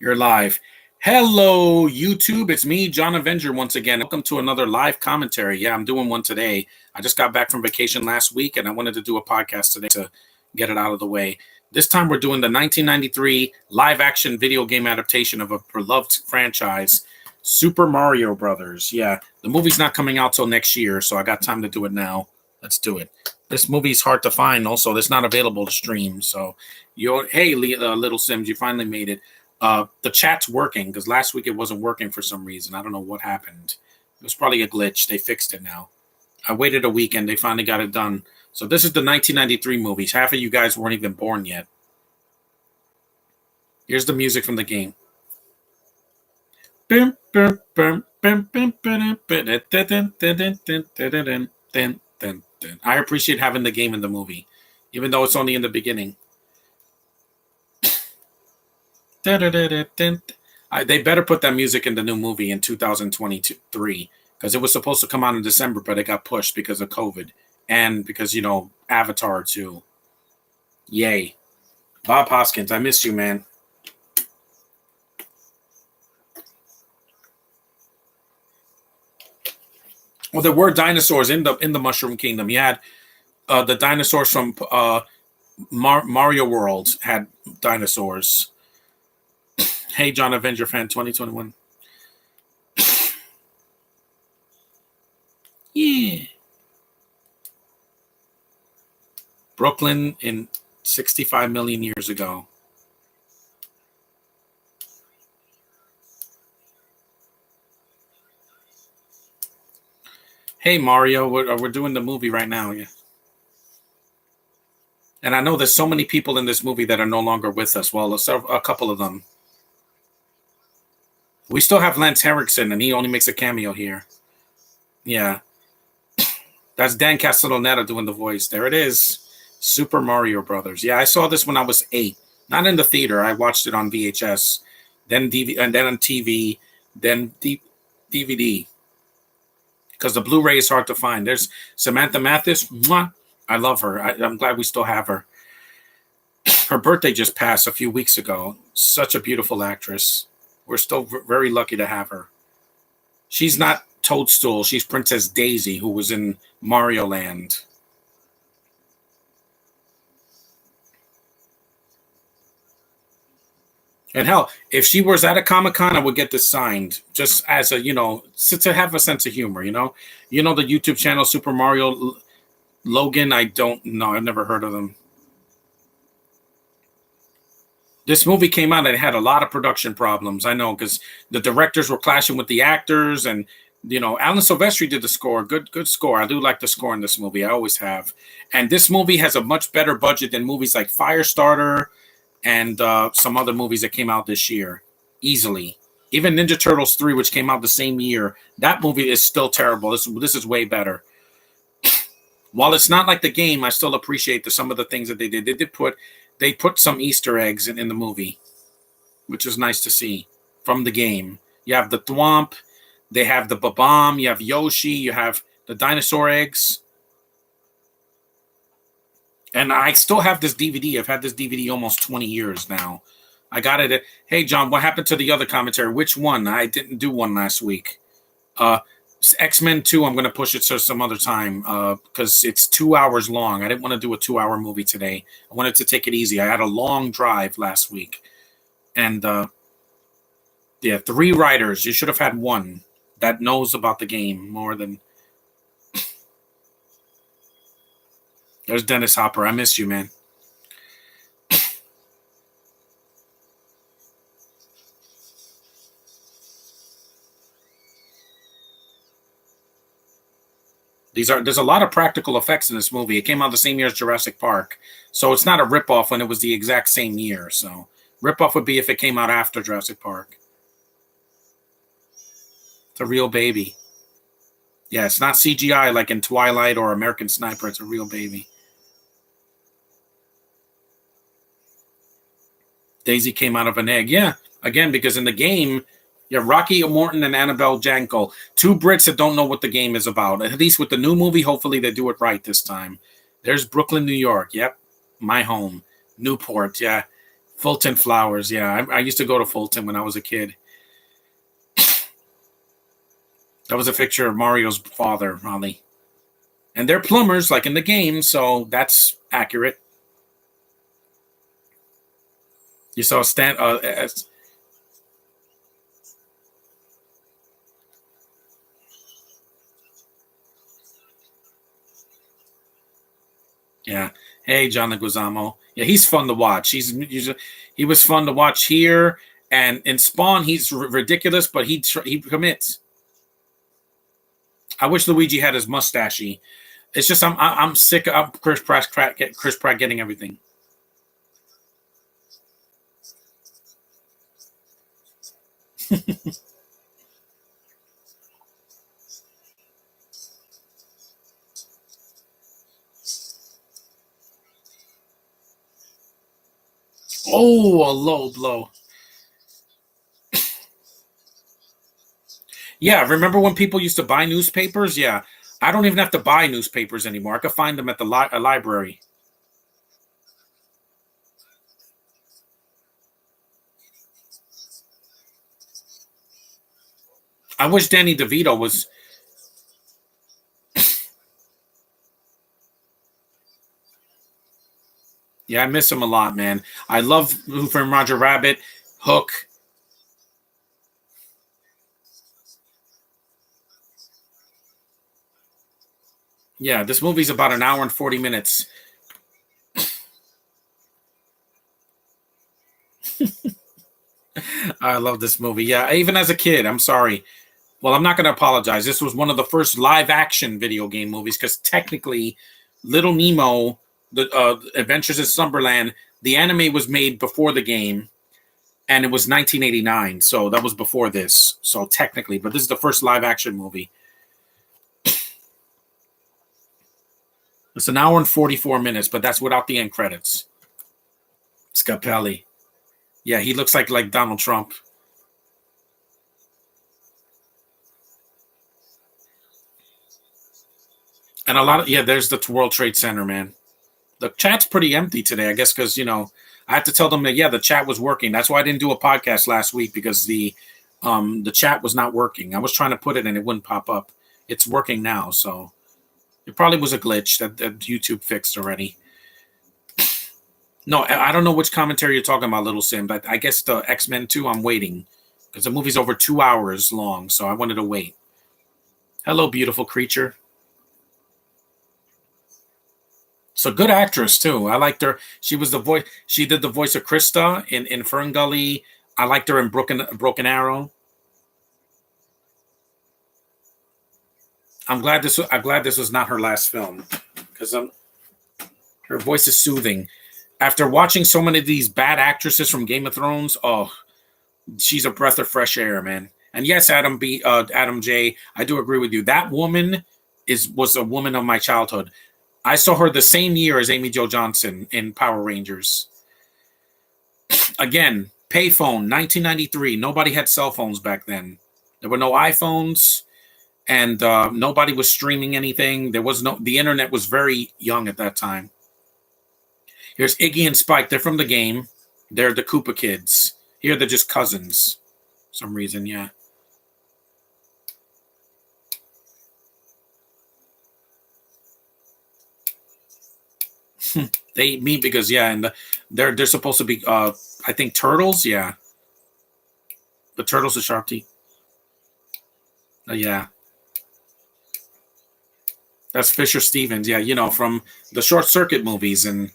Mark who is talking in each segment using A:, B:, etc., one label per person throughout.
A: You're live. Hello, YouTube. It's me, John Avenger, once again. Welcome to another live commentary. Yeah, I'm doing one today. I just got back from vacation last week, and I wanted to do a podcast today to get it out of the way. This time, we're doing the 1993 live-action video game adaptation of a beloved franchise, Super Mario Brothers. Yeah, the movie's not coming out till next year, so I got time to do it now. Let's do it. This movie's hard to find. Also, it's not available to stream. So, hey, Little Sims, you finally made it. The chat's working because last week it wasn't working for some reason. I don't know what happened. It was probably a glitch. They fixed it now. I waited a week and they finally got it done. So this is the 1993 movies. Half of you guys weren't even born yet. Here's the music from the game. I appreciate having the game in the movie, even though it's only in the beginning. They better put that music in the new movie in 2023 because it was supposed to come out in December, but it got pushed because of COVID and because, Avatar too. Yay. Bob Hoskins, I miss you, man. Well, there were dinosaurs in the Mushroom Kingdom. You had the dinosaurs from Mario World had dinosaurs. Hey, John Avenger fan 2021. Yeah. Brooklyn in 65 million years ago. Hey, Mario, we're doing the movie right now. Yeah. And I know there's so many people in this movie that are no longer with us. Well, a couple of them. We still have Lance Henriksen, and he only makes a cameo here. Yeah. That's Dan Castellaneta doing the voice. There it is. Super Mario Brothers. Yeah, I saw this when I was 8. Not in the theater. I watched it on VHS, then and then on TV, then DVD. Because the Blu-ray is hard to find. There's Samantha Mathis. Mwah. I love her. I'm glad we still have her. Her birthday just passed a few weeks ago. Such a beautiful actress. We're still very lucky to have her. She's not Toadstool. She's Princess Daisy, who was in Mario Land. And hell, if she was at a Comic-Con, I would get this signed just as a, to have a sense of humor, the YouTube channel Super Mario Logan, I don't know. I've never heard of them. This movie came out and it had a lot of production problems. I know because the directors were clashing with the actors, and Alan Silvestri did the score. Good score. I do like the score in this movie. I always have. And this movie has a much better budget than movies like Firestarter and some other movies that came out this year. Easily. Even Ninja Turtles 3, which came out the same year, that movie is still terrible. This is way better. While it's not like the game, I still appreciate some of the things that they did. They put some Easter eggs in the movie, which is nice to see from the game. You have the Thwomp, they have the Babam, you have Yoshi, you have the dinosaur eggs. And I still have this DVD. I've had this DVD almost 20 years now. I got it. Hey, John, what happened to the other commentary? Which one? I didn't do one last week. X-Men 2, I'm going to push it to some other time because it's 2 hours long. I didn't want to do a 2-hour movie today. I wanted to take it easy. I had a long drive last week. And, 3 writers. You should have had one that knows about the game more than... There's Dennis Hopper. I miss you, man. There's a lot of practical effects in this movie. It came out the same year as Jurassic Park. So it's not a ripoff when it was the exact same year. So ripoff would be if it came out after Jurassic Park. It's a real baby. Yeah, it's not CGI like in Twilight or American Sniper. It's a real baby. Daisy came out of an egg. Yeah, again, because in the game... Yeah, Rocky Morton and Annabelle Jankel. 2 Brits that don't know what the game is about. At least with the new movie, hopefully they do it right this time. There's Brooklyn, New York. Yep, my home. Newport, yeah. Fulton Flowers. Yeah, I used to go to Fulton when I was a kid. That was a picture of Mario's father, Molly. And they're plumbers, like in the game, so that's accurate. You saw Stan. Yeah. Hey, John Leguizamo. Yeah, he's fun to watch. He was fun to watch here, and in Spawn, he's ridiculous, but he commits. I wish Luigi had his mustachy. It's just I'm sick of Chris Pratt getting everything. Oh, a low blow. Yeah, remember when people used to buy newspapers? Yeah, I don't even have to buy newspapers anymore. I could find them at the library. I wish Danny DeVito was. Yeah, I miss him a lot, man. I love Who Framed Roger Rabbit, Hook. Yeah, this movie's about an hour and 40 minutes. I love this movie. Yeah, even as a kid, I'm sorry. Well, I'm not going to apologize. This was one of the first live action video game movies because technically, Little Nemo, the Adventures in Slumberland, the anime was made before the game, and it was 1989. So that was before this. So technically, but this is the first live action movie. It's an hour and 44 minutes, but that's without the end credits. Scapelli. Yeah, he looks like Donald Trump. And a lot of, yeah, there's the World Trade Center, man. The chat's pretty empty today, I guess, because I had to tell them that yeah, the chat was working. That's why I didn't do a podcast last week because the chat was not working. I was trying to put it and it wouldn't pop up. It's working now, so it probably was a glitch that YouTube fixed already. No, I don't know which commentary you're talking about, Little Sim, but I guess the X-Men 2, I'm waiting because the movie's over 2 hours long, so I wanted to wait. Hello, beautiful creature. So good actress too. I liked her. She was the voice. She did the voice of Krista in Fern Gully. I liked her in Broken Arrow. I'm glad this was not her last film because her voice is soothing. After watching so many of these bad actresses from Game of Thrones, oh, she's a breath of fresh air, man. And yes, Adam J, I do agree with you. That woman was a woman of my childhood. I saw her the same year as Amy Jo Johnson in Power Rangers. Again, payphone, 1993. Nobody had cell phones back then. There were no iPhones, and nobody was streaming anything. The internet was very young at that time. Here's Iggy and Spike. They're from the game. They're the Koopa kids. Here they're just cousins. For some reason, yeah. They eat meat because yeah, and they're supposed to be I think turtles, yeah. The turtles are sharp teeth. Yeah. That's Fisher Stevens, yeah, from the Short Circuit movies, and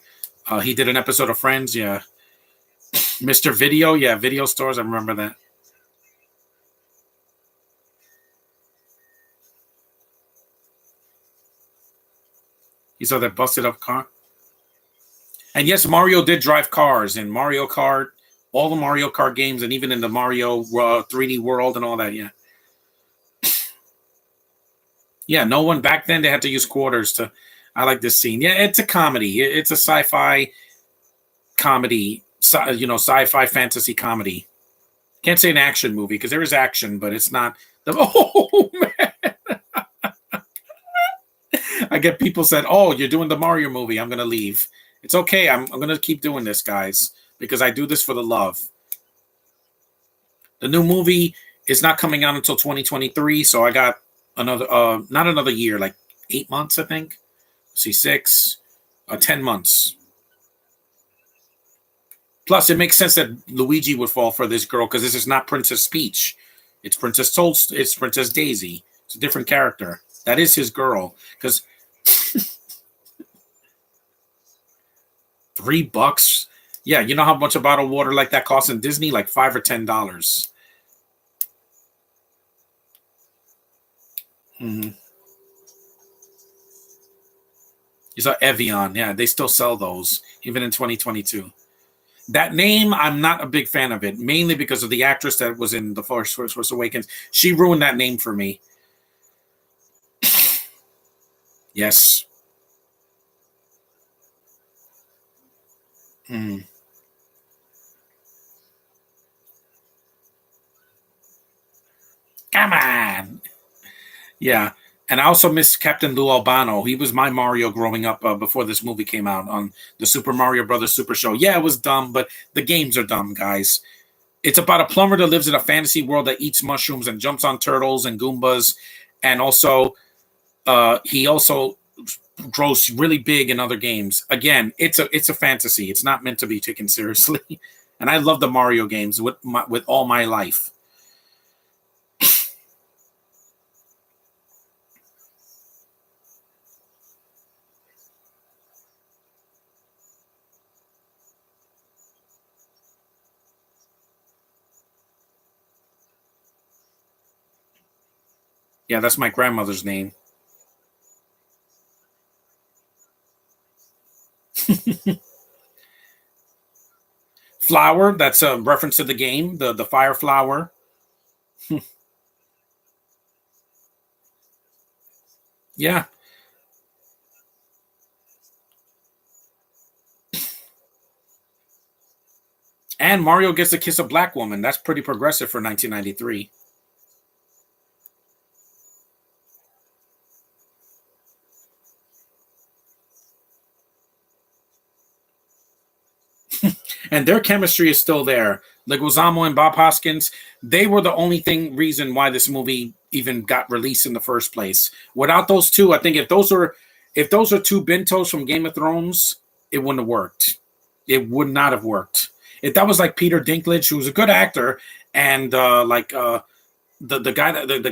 A: he did an episode of Friends, yeah. Mr. Video, yeah, video stores, I remember that. You saw that busted up car? And yes, Mario did drive cars in Mario Kart, all the Mario Kart games, and even in the Mario 3D World and all that. Yeah, yeah. No one back then they had to use quarters to. I like this scene. Yeah, it's a comedy. It's a sci-fi comedy. Sci-fi fantasy comedy. Can't say an action movie because there is action, but it's not. Oh man! I get people said, "Oh, you're doing the Mario movie. I'm gonna leave." It's okay. I'm gonna keep doing this, guys. because I do this for the love. The new movie is not coming out until 2023, so I got another not another year, like 8 months, I think. See, 10 months. Plus, it makes sense that Luigi would fall for this girl because this is not Princess Peach. It's It's Princess Daisy. It's a different character. That is his girl. Because $3. Yeah, you know how much a bottle of water like that costs in Disney? Like $5 or $10. Mm-hmm. You saw Evian. Yeah, they still sell those even in 2022. That name, I'm not a big fan of it, mainly because of the actress that was in the Force Awakens. She ruined that name for me. Yes. Mm. Come on. Yeah. And I also miss Captain Lou Albano. He was my Mario growing up before this movie came out on the Super Mario Brothers Super Show. Yeah, it was dumb, but the games are dumb, guys. It's about a plumber that lives in a fantasy world that eats mushrooms and jumps on turtles and Goombas. And also, he also grows really big in other games. Again, it's a fantasy. It's not meant to be taken seriously. And I love the Mario games with all my life. Yeah, that's my grandmother's name. Flower, that's a reference to the game, the fire flower. Yeah. And Mario gets to kiss a black woman. That's pretty progressive for 1993. And their chemistry is still there. Leguizamo and Bob Hoskins, they were the only reason why this movie even got released in the first place. Without those two, I think if those are two Bentos from Game of Thrones, it wouldn't have worked. It would not have worked. If that was like Peter Dinklage, who was a good actor, and the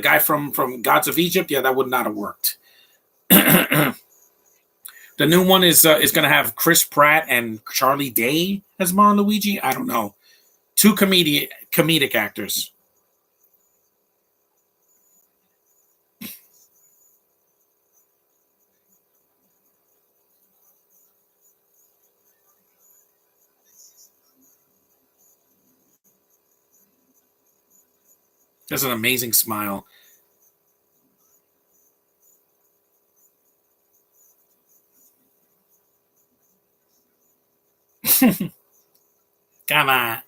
A: guy from Gods of Egypt, yeah, that would not have worked. The new one is going to have Chris Pratt and Charlie Day as Mario and Luigi. I don't know. Two comedic actors. That's an amazing smile. Come on.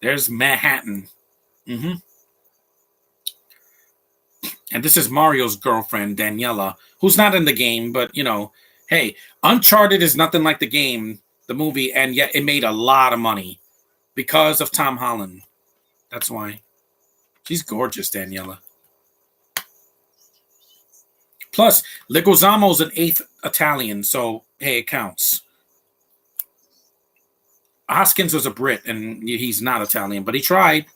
A: There's Manhattan. Hmm. And this is Mario's girlfriend, Daniela, who's not in the game, but hey, Uncharted is nothing like the game, the movie, and yet it made a lot of money because of Tom Holland. That's why. She's gorgeous, Daniela. Plus, Leguizamo's an eighth Italian, so hey, it counts. Hoskins was a Brit, and he's not Italian, but he tried.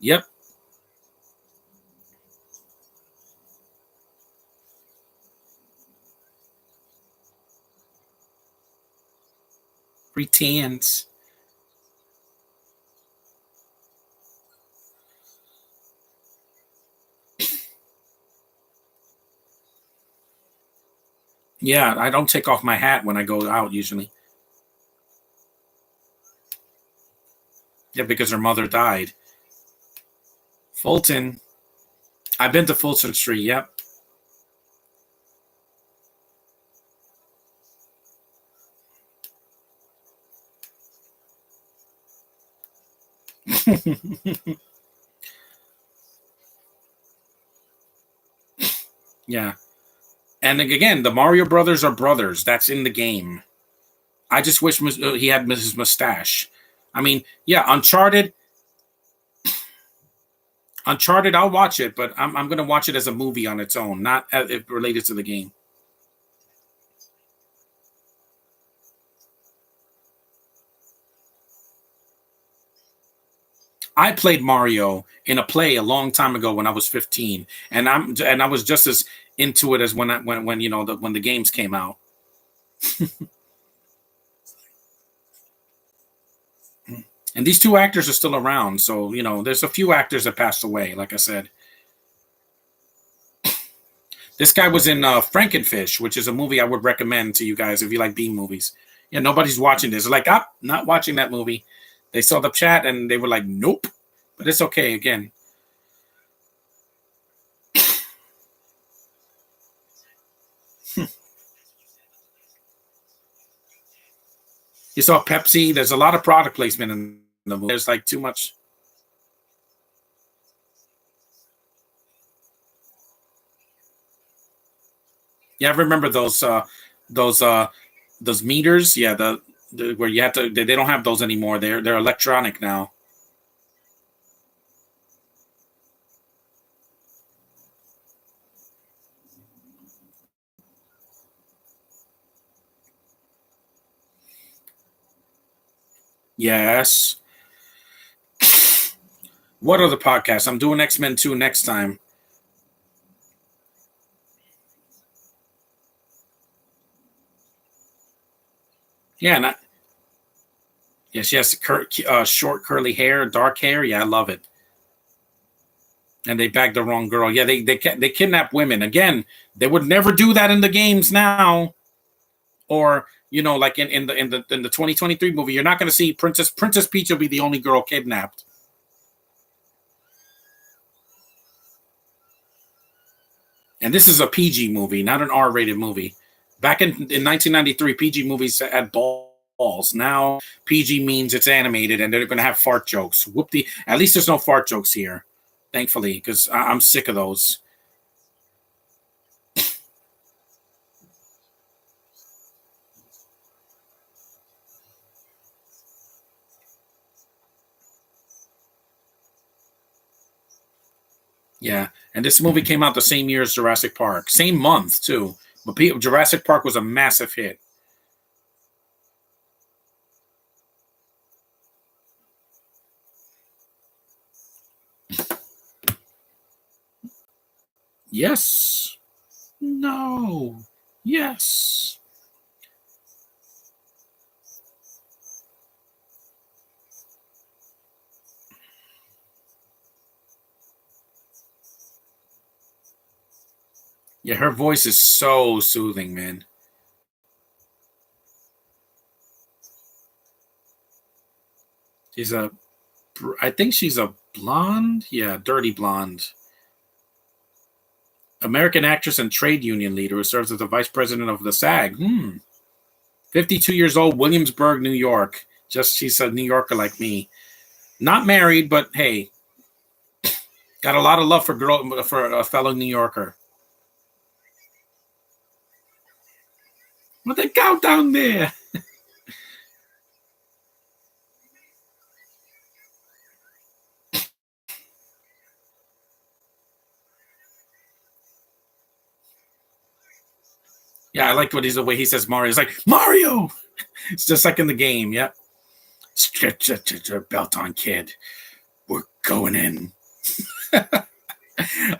A: Yep. Pretends. Yeah, I don't take off my hat when I go out usually. Yeah, because her mother died. Fulton. I've been to Fulton Street. Yep. Yeah. And again, the Mario brothers are brothers. That's in the game. I just wish he had his mustache. I mean, yeah, Uncharted. Uncharted, I'll watch it, but I'm going to watch it as a movie on its own, not as, if related to the game. I played Mario in a play a long time ago when I was 15, and I was just as into it as when when the games came out. And these two actors are still around, so there's a few actors that passed away. Like I said, this guy was in Frankenfish, which is a movie I would recommend to you guys if you like B movies. Yeah, nobody's watching this. Like, not watching that movie. They saw the chat and they were like, nope. But it's okay. Again, you saw Pepsi. There's a lot of product placement in the movie. There's like too much. Yeah, I remember those those meters. Yeah, the where you have to. They don't have those anymore. They're electronic now. Yes. What other podcasts? I'm doing X-Men 2 next time. Yeah, and yes, yes, short curly hair, dark hair. Yeah, I love it. And they bagged the wrong girl. Yeah, they kidnap women again. They would never do that in the games now, or like in the 2023 movie, you're not going to see Princess Peach will be the only girl kidnapped. And this is a PG movie, not an R-rated movie. Back in 1993, PG movies had balls. Now PG means it's animated, and they're going to have fart jokes. Whoop-de. At least there's no fart jokes here, thankfully, because I'm sick of those. Yeah, and this movie came out the same year as Jurassic Park, same month too. But Jurassic Park was a massive hit. Yes. No. Yes. Yeah, her voice is so soothing, man. She's a, I think she's a blonde. Yeah, dirty blonde. American actress and trade union leader who serves as the vice president of the SAG. 52 years old, Williamsburg, New York. Just she's a New Yorker like me. Not married, but hey, got a lot of love for a fellow New Yorker. What the cow down there? Yeah, I liked the way he says Mario. It's like Mario. It's just like in the game. Yep. Stretch your belt on, kid. We're going in. Oh,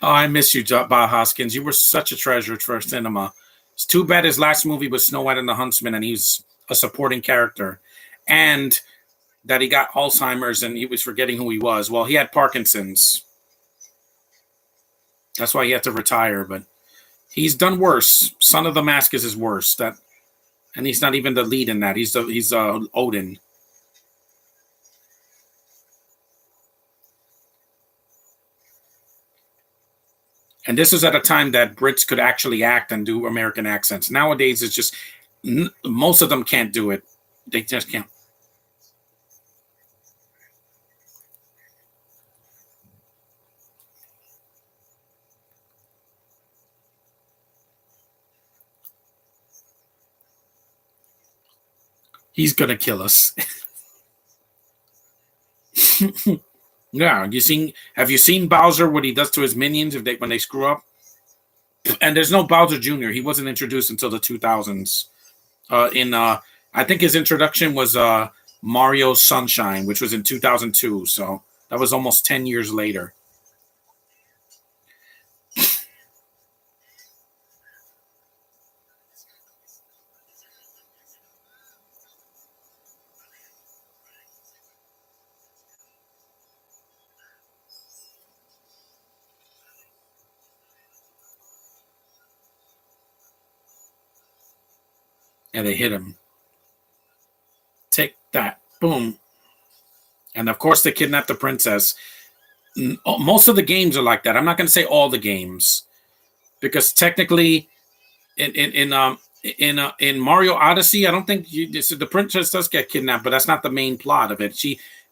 A: I miss you, Bob Hoskins. You were such a treasure for cinema. It's too bad his last movie was Snow White and the Huntsman, and he's a supporting character, and that he got Alzheimer's and he was forgetting who he was. Well, he had Parkinson's. That's why he had to retire. But he's done worse. Son of the Mask is his worst. And he's not even the lead in that. He's Odin. And this was at a time that Brits could actually act and do American accents. Nowadays, it's just most of them can't do it. They just can't. He's gonna kill us. Yeah, have you seen Bowser, what he does to his minions when they screw up? And there's no Bowser Jr. He wasn't introduced until the 2000s. In I think his introduction was Mario Sunshine, which was in 2002. So that was almost 10 years later. And they hit him. Take that. Boom. And of course, they kidnapped the princess. Most of the games are like that. I'm not going to say all the games, because technically, in Mario Odyssey, I don't think the princess does get kidnapped, but that's not the main plot of it.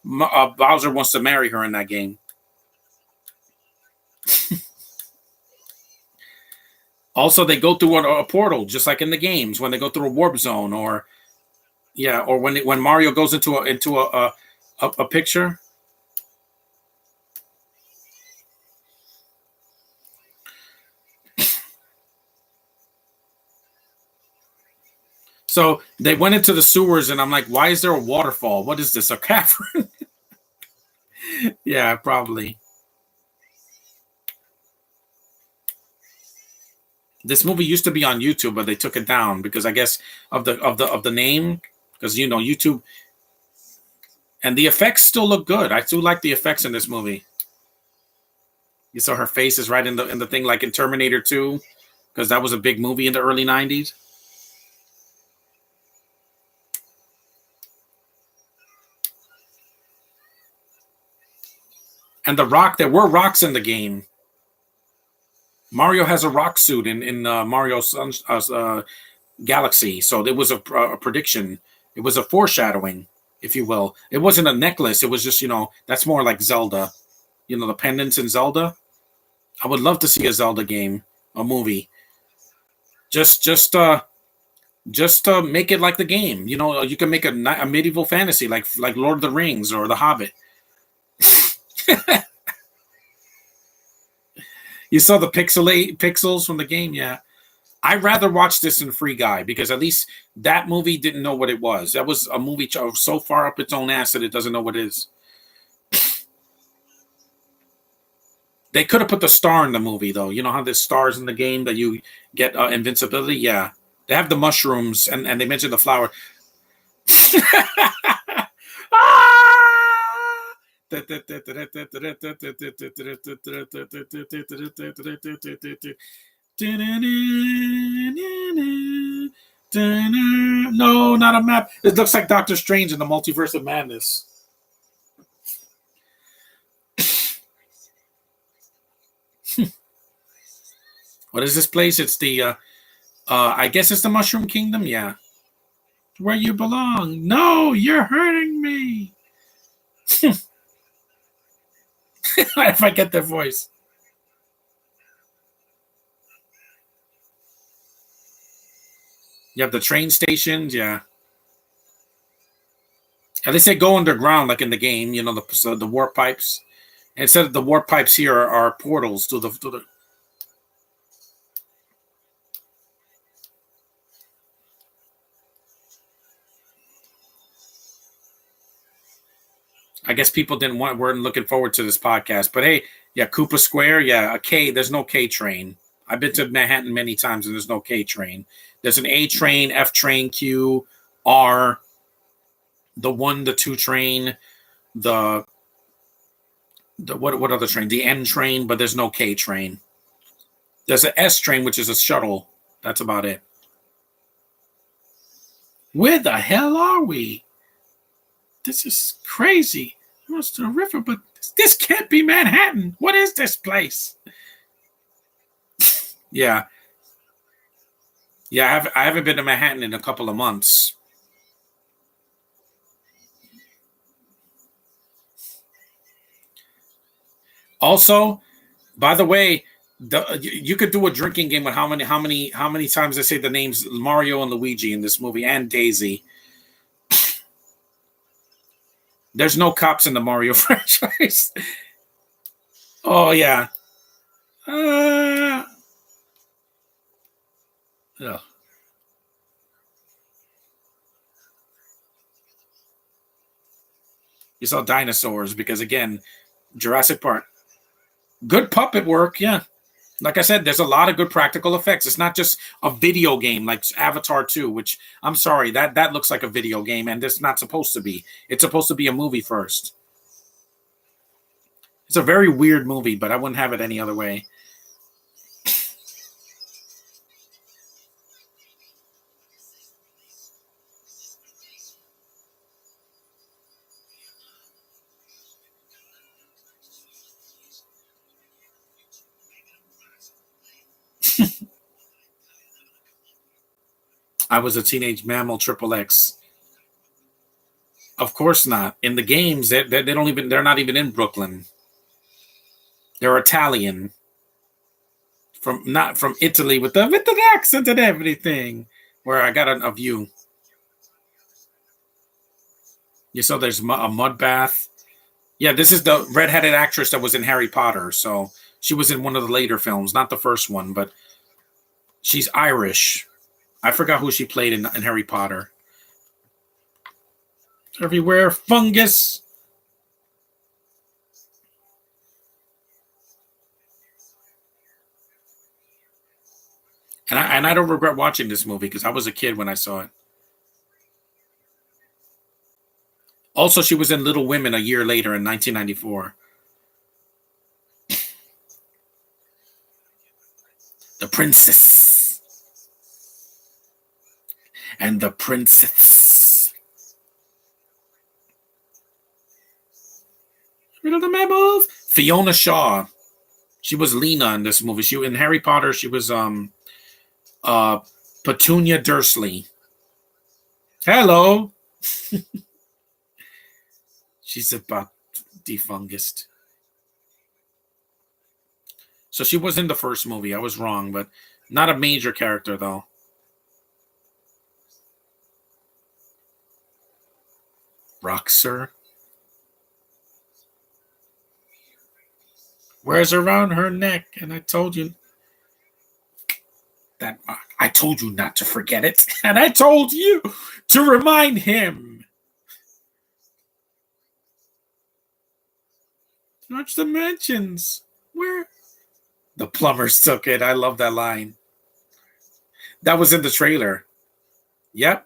A: Bowser wants to marry her in that game. Also, they go through a portal, just like in the games when they go through a warp zone, or when Mario goes into a picture. So they went into the sewers, and I'm like, why is there a waterfall? What is this, a cavern? Yeah, probably. This movie used to be on YouTube, but they took it down because I guess of the name, because YouTube, and the effects still look good. I do like the effects in this movie. You saw her face is right in the thing, like in Terminator 2, because that was a big movie in the early 90s. And the rock, there were rocks in the game. Mario has a rock suit in Mario Galaxy, so it was a prediction. It was a foreshadowing, if you will. It wasn't a necklace. It was just, that's more like Zelda. The pendants in Zelda. I would love to see a Zelda game, a movie. Just make it like the game. You can make a medieval fantasy like Lord of the Rings or The Hobbit. You saw the pixels from the game, yeah. I'd rather watch this than Free Guy, because at least that movie didn't know what it was. That was a movie so far up its own ass that it doesn't know what it is. They could have put the star in the movie, though. You know how there's stars in the game that you get invincibility? Yeah. They have the mushrooms, and they mentioned the flower. No, not a map. It looks like Doctor Strange in the Multiverse of Madness. What is this place? It's the I guess it's the Mushroom Kingdom. Yeah, where you belong. No, you're hurting me. If I get their voice. You have the train stations, yeah. At least they go underground, like in the game. The warp pipes. And instead of the warp pipes here are portals to the. I guess people weren't looking forward to this podcast, but hey, yeah, Koopa Square, yeah, a K. There's no K train. I've been to Manhattan many times, and there's no K train. There's an A train, F train, Q, R, the 1, the 2 train, the what other train? The N train, but there's no K train. There's an S train, which is a shuttle. That's about it. Where the hell are we? This is crazy. Close to the river, but this can't be Manhattan. What is this place? Yeah. Yeah, I haven't been to Manhattan in a couple of months. Also, by the way, you could do a drinking game with how many times they say the names Mario and Luigi in this movie, and Daisy. There's no cops in the Mario franchise. Oh yeah. Uh, ugh. You saw dinosaurs because again, Jurassic Park. Good puppet work, yeah. Like I said, there's a lot of good practical effects. It's not just a video game like Avatar 2, which I'm sorry, that looks like a video game and it's not supposed to be. It's supposed to be a movie first. It's a very weird movie, but I wouldn't have it any other way. I was a teenage mammal triple X. Of course not. In the games, they don't even they're not even in Brooklyn. They're Italian. From not from Italy with the accent and everything. Where I got a view. You saw there's a mud bath. Yeah, this is the redheaded actress that was in Harry Potter. So she was in one of the later films, not the first one, but she's Irish. I forgot who she played in Harry Potter. Everywhere, fungus. And I don't regret watching this movie because I was a kid when I saw it. Also, she was in Little Women a year later in 1994. The Princess. And the Princess. Rid of the mammals. Fiona Shaw. She was Lena in this movie. She in Harry Potter. She was uh Petunia Dursley. Hello. She's about defungust. So she was in the first movie. I was wrong, but not a major character though. Roxer. Wears around her neck, and I told you that I told you not to forget it, and I told you to remind him. Much dimensions. Where the plumbers took it. I love that line. That was in the trailer. Yep,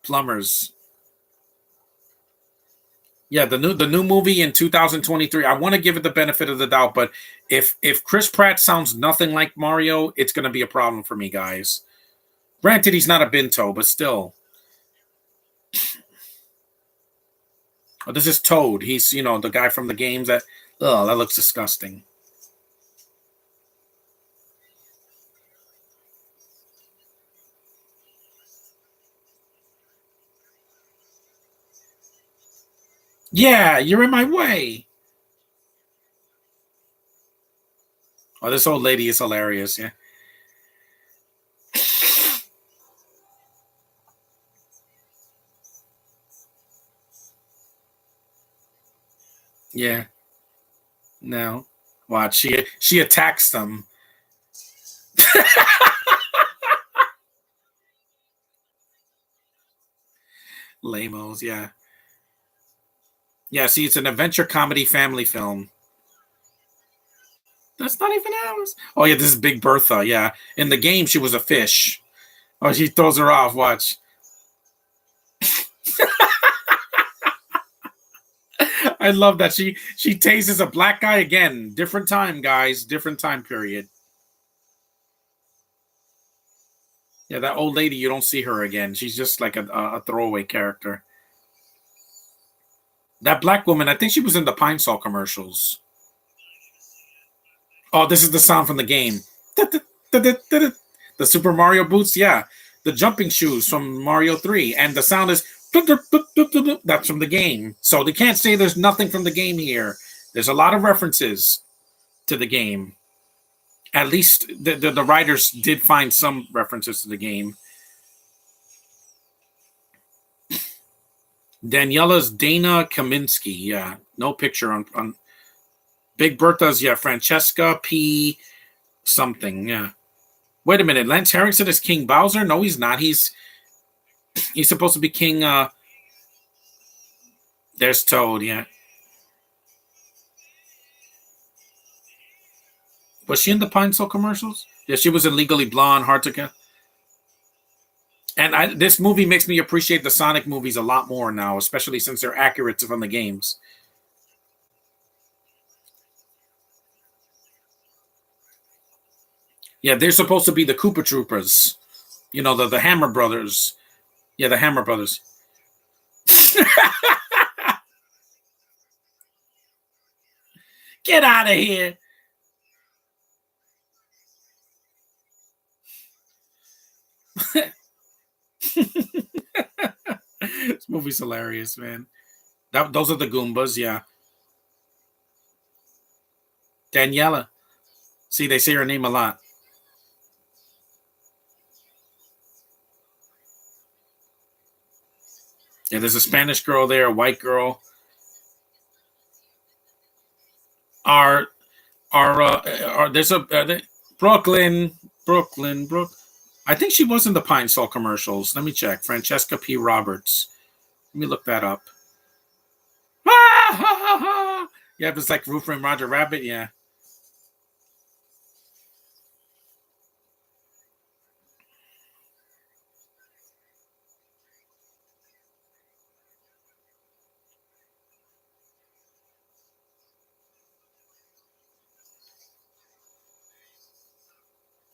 A: plumbers. Yeah, the new movie in 2023. I want to give it the benefit of the doubt, but if Chris Pratt sounds nothing like Mario, it's going to be a problem for me, guys. Granted, he's not a Binto, but still. Oh, this is Toad. He's the guy from the games that. Oh, that looks disgusting. Yeah, you're in my way. Oh, this old lady is hilarious. Yeah. Yeah. No. Watch. She attacks them. Lamos. Yeah. Yeah. See, it's an adventure comedy family film. That's not even ours. Oh yeah, this is Big Bertha. Yeah. In the game, she was a fish. Oh, she throws her off. Watch. I love that she tases a black guy again. Different time, guys. Different time period. Yeah, that old lady. You don't see her again. She's just like a throwaway character. That black woman. I think she was in the Pine Sol commercials. Oh, this is the sound from the game. The Super Mario boots. Yeah, the jumping shoes from Mario 3, and the sound is that's from the game. So they can't say there's nothing from the game here. There's a lot of references to the game. At least the writers did find some references to the game. Daniela's Dana Kaminsky. Yeah, no picture on Big Bertha's. Yeah, Francesca P. something. Yeah. Wait a minute. Lance Henriksen is King Bowser? No, he's not. He's supposed to be King. There's Toad. Yeah. Was she in the Pine Sol commercials? Yeah, she was in Legally Blonde, Hard to Get. And this movie makes me appreciate the Sonic movies a lot more now, especially since they're accurate from the games. Yeah, they're supposed to be the Koopa Troopers. You know, the Hammer Brothers. Yeah, the Hammer Brothers. Get out of here. This movie's hilarious, man. Those are the Goombas, yeah. Daniela. See, they say her name a lot. Yeah, there's a Spanish girl there, a white girl. Our there's Brooklyn, Brook. I think she was in the Pine Sol commercials. Let me check. Francesca P. Roberts. Let me look that up. Yeah, it was like Roofer and Roger Rabbit. Yeah.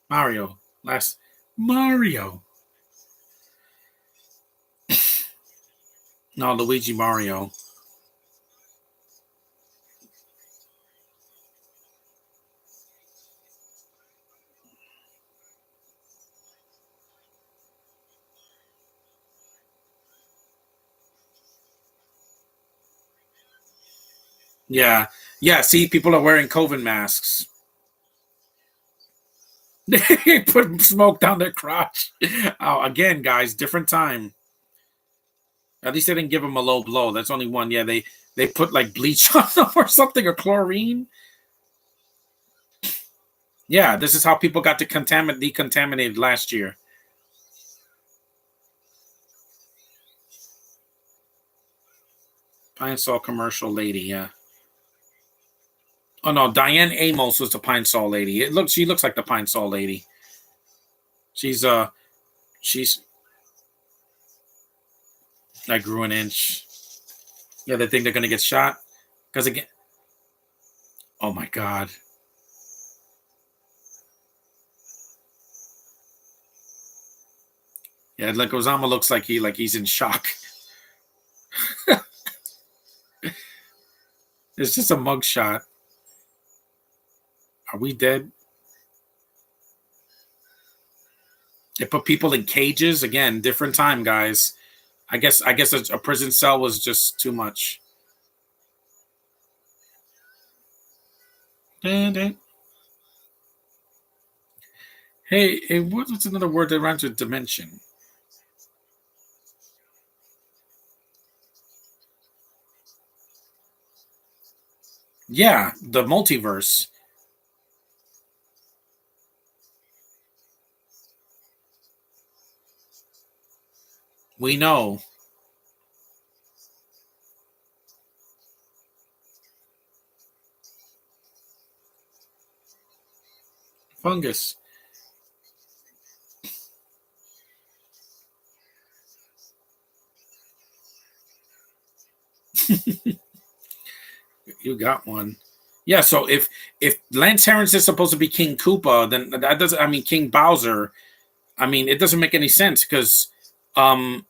A: Mario. Last Mario. No, Luigi Mario. Yeah. Yeah. See, people are wearing COVID masks. They put smoke down their crotch. Oh, again, guys, different time. At least they didn't give them a low blow. That's only one. Yeah, they put like bleach on them or something or chlorine. Yeah, this is how people got to decontaminated last year. Pine Sol commercial lady. Yeah. Oh no, Diane Amos was the Pine Sol lady. She looks like the Pine Sol lady. She's she's I grew an inch. Yeah, they think they're gonna get shot because again. Oh my god. Yeah, like Osama looks like he's in shock. It's just a mugshot. Are we dead? They put people in cages again. Different time, guys. I guess a prison cell was just too much. Hey, what's another word that rhymes with dimension? Yeah, the multiverse. We know. Fungus. You got one. Yeah, so if Lance Terrence is supposed to be King Koopa, then that doesn't. I mean, King Bowser. I mean, it doesn't make any sense because um,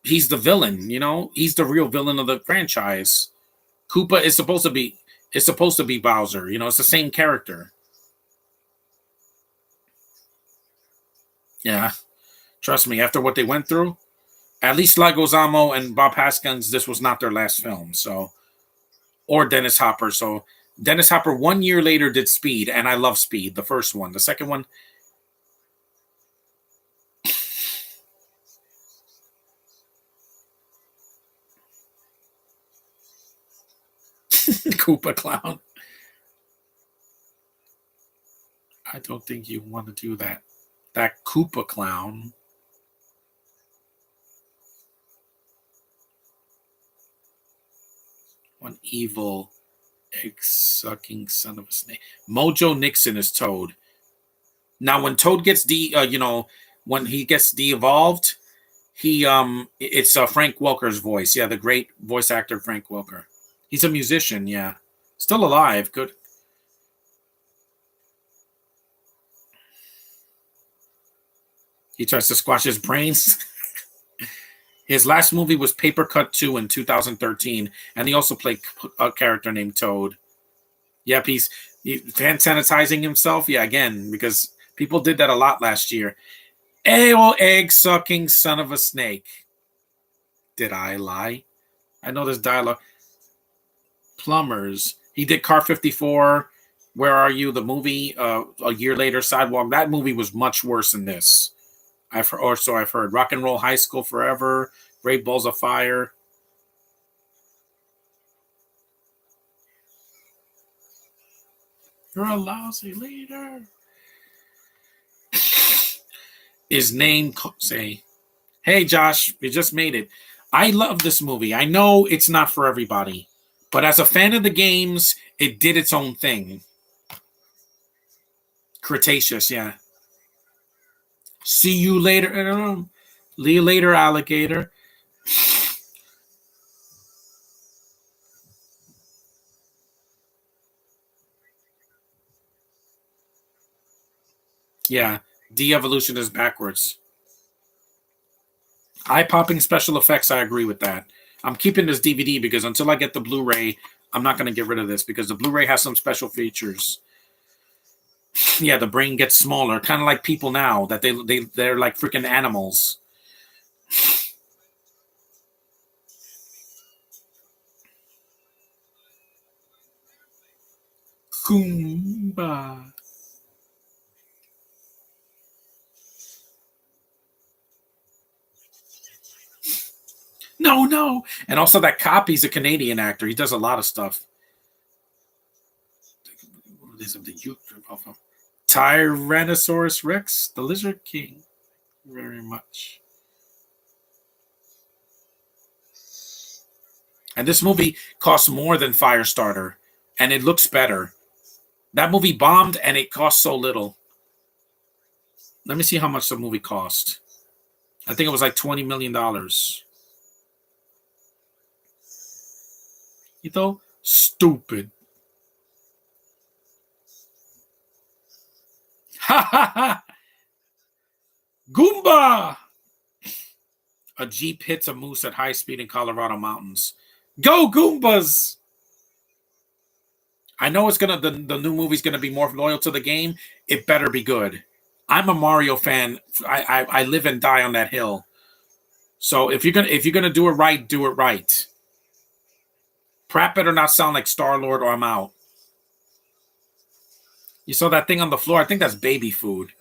A: he's the villain. You know, he's the real villain of the franchise. Koopa is supposed to be Bowser. You know, it's the same character. Yeah, trust me. After what they went through, at least Leguizamo and Bob Hoskins, this was not their last film. So, or Dennis Hopper. So Dennis Hopper 1 year later did Speed, and I love Speed, the first one. The second one, Koopa Clown. I don't think you want to do that. That Koopa Clown. One evil, egg-sucking son of a snake. Mojo Nixon is Toad. Now, when Toad gets when he gets de-evolved, it's Frank Welker's voice. Yeah, the great voice actor Frank Welker. He's a musician. Yeah, still alive. Good. He tries to squash his brains. His last movie was Paper Cut 2 in 2013, and he also played a character named Toad. Yep, he's hand sanitizing himself. Yeah, again, because people did that a lot last year. Oh, egg-sucking son of a snake. Did I lie? I know this dialogue. Plumbers. He did Car 54. Where Are You? The movie. A year later, Sidewalk. That movie was much worse than this. I've heard. Rock and Roll High School Forever. Great Balls of Fire. You're a lousy leader. His name, say, hey, Josh, we just made it. I love this movie. I know it's not for everybody, but as a fan of the games, it did its own thing. Cretaceous, yeah. See you later. See you later, alligator. Yeah, de-evolution is backwards. Eye-popping special effects, I agree with that. I'm keeping this DVD because until I get the Blu-ray, I'm not going to get rid of this because the Blu-ray has some special features. Yeah, the brain gets smaller, kind of like people now that they're like freaking animals. Goomba. No, no. And also that cop, he's a Canadian actor. He does a lot of stuff. Tyrannosaurus Rex, the Lizard King. Very much. And this movie costs more than Firestarter, and it looks better. That movie bombed, and it cost so little. Let me see how much the movie cost. I think it was like $20 million. You know, stupid. Ha ha ha! Goomba! A Jeep hits a moose at high speed in Colorado mountains. Go Goombas! I know the new movie's gonna be more loyal to the game. It better be good. I'm a Mario fan. I live and die on that hill. So if you're gonna do it right, do it right. Pratt better not sound like Star-Lord or I'm out. You saw that thing on the floor? I think that's baby food.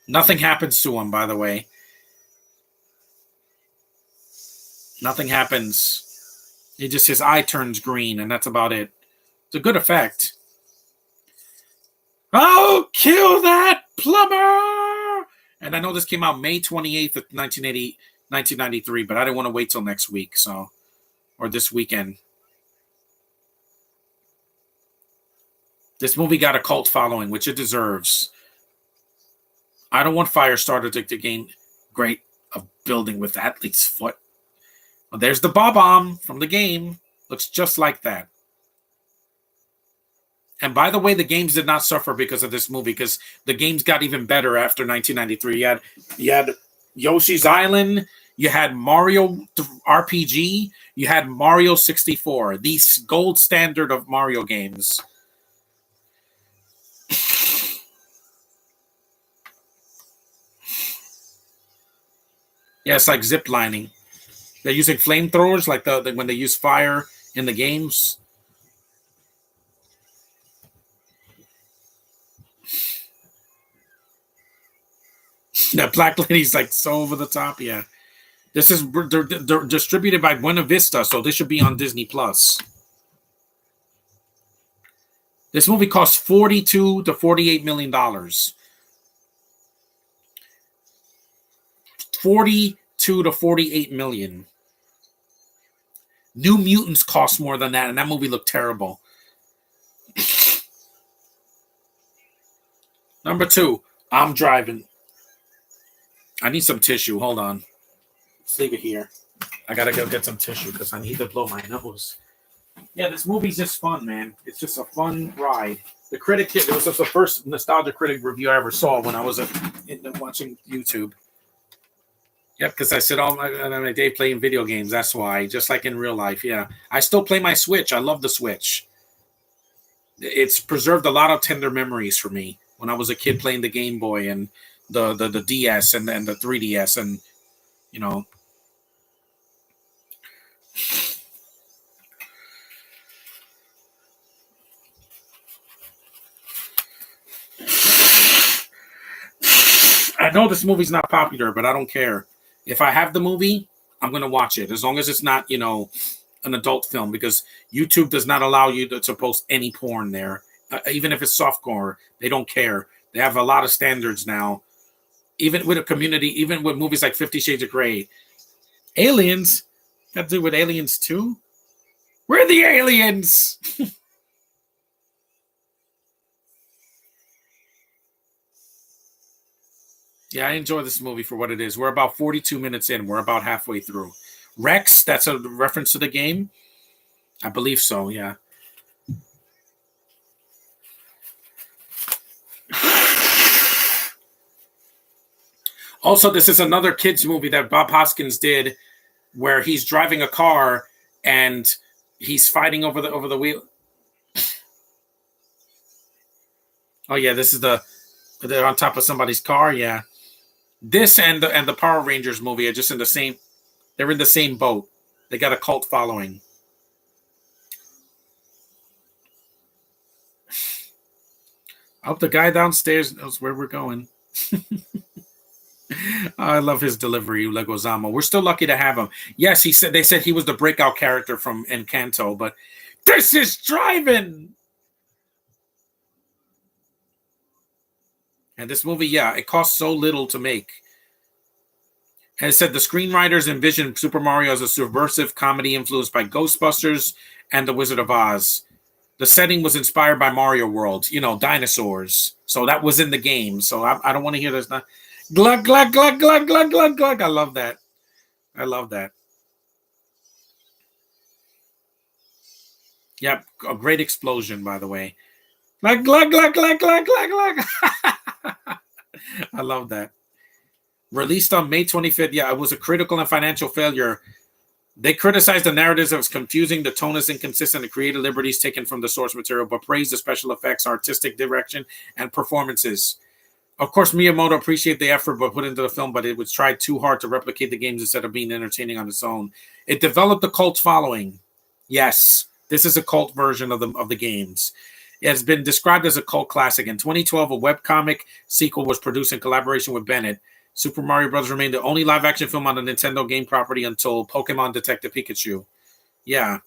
A: Nothing happens to him, by the way. Nothing happens. His eye turns green, and that's about it. It's a good effect. Oh, kill that plumber! And I know this came out May 28th of 1993, but I didn't want to wait till next week, or this weekend. This movie got a cult following, which it deserves. I don't want Firestarter to gain great of building with athlete's foot. Well, there's the Bob-omb from the game. Looks just like that. And by the way, the games did not suffer because of this movie, because the games got even better after 1993. You had Yoshi's Island, you had Mario RPG, you had Mario 64, the gold standard of Mario games. Yeah, it's like zip lining. They're using flamethrowers, like when they use fire in the games. That black lady's like so over the top, yeah. This is they're distributed by Buena Vista, so this should be on Disney Plus. This movie costs $42 to $48 million. 42 to 48 million. New Mutants cost more than that, and that movie looked terrible. Number 2, I'm driving. I need some tissue. Hold on. Let's leave it here. I gotta go get some tissue because I need to blow my nose. Yeah, this movie's just fun, man. It's just a fun ride. The critic, it was just the first nostalgia critic review I ever saw when I was watching YouTube. Yep, because I sit all my day playing video games. That's why, just like in real life. Yeah, I still play my Switch. I love the Switch. It's preserved a lot of tender memories for me when I was a kid playing the Game Boy and the DS and the 3DS and you know. I know this movie's not popular, but I don't care. If I have the movie, I'm going to watch it as long as it's not, an adult film because YouTube does not allow you to post any porn there. Even if it's softcore, they don't care. They have a lot of standards now. Even with a community, even with movies like 50 Shades of Grey. Aliens? Got to do with Aliens too? We're the aliens! Yeah, I enjoy this movie for what it is. We're about 42 minutes in. We're about halfway through. Rex, that's a reference to the game? I believe so, yeah. Also, this is another kids movie that Bob Hoskins did where he's driving a car and he's fighting over the wheel. Oh yeah, this is they're on top of somebody's car, yeah. This and the Power Rangers movie are just in the same. They're in the same boat. They got a cult following. I hope the guy downstairs knows where we're going. I love his delivery, Leguizamo. We're still lucky to have him. Yes, they said he was the breakout character from Encanto, but this is driving. And this movie, yeah, it costs so little to make. And it said the screenwriters envisioned Super Mario as a subversive comedy influenced by Ghostbusters and The Wizard of Oz. The setting was inspired by Mario World, dinosaurs. So that was in the game. So I don't want to hear this. Glug, glug, glug, glug, glug, glug, glug. I love that. I love that. Yep, a great explosion, by the way. Glug, glug, glug, glug, glug, glug, glug. I love that. Released on May 25th. Yeah, it was a critical and financial failure. They criticized the narratives as confusing, the tone is inconsistent, the creative liberties taken from the source material, but praised the special effects, artistic direction, and performances. Of course, Miyamoto appreciated the effort but put into the film, but it was tried too hard to replicate the games instead of being entertaining on its own. It developed a cult following. Yes, this is a cult version of the games. It has been described as a cult classic. In 2012, a webcomic sequel was produced in collaboration with Bennett. Super Mario Bros. Remained the only live-action film on the Nintendo game property until Pokemon Detective Pikachu. Yeah.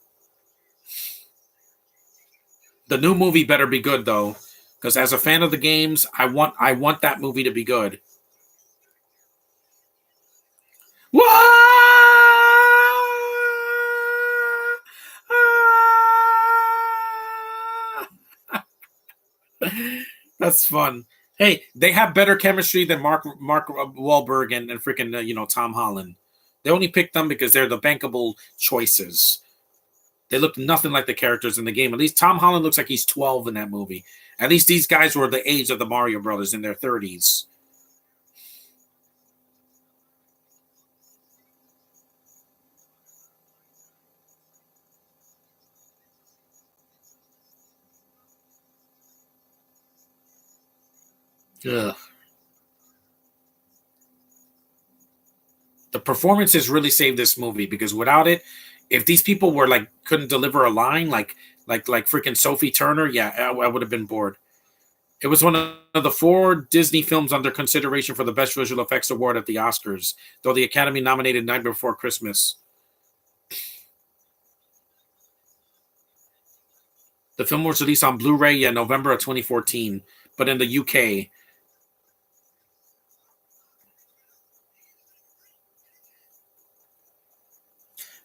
A: The new movie better be good, though, because as a fan of the games, I want that movie to be good. That's fun. Hey, they have better chemistry than Mark Wahlberg and freaking Tom Holland. They only picked them because they're the bankable choices. They look nothing like the characters in the game. At least Tom Holland looks like he's 12 in that movie. At least these guys were the age of the Mario Brothers in their 30s. Ugh. The performances really saved this movie because without it, if these people were couldn't deliver a line like freaking Sophie Turner, yeah, I would have been bored. It was one of the 4 Disney films under consideration for the Best Visual Effects Award at the Oscars, though the Academy nominated Nightmare Before Christmas. The film was released on Blu-ray in November of 2014, but in the UK.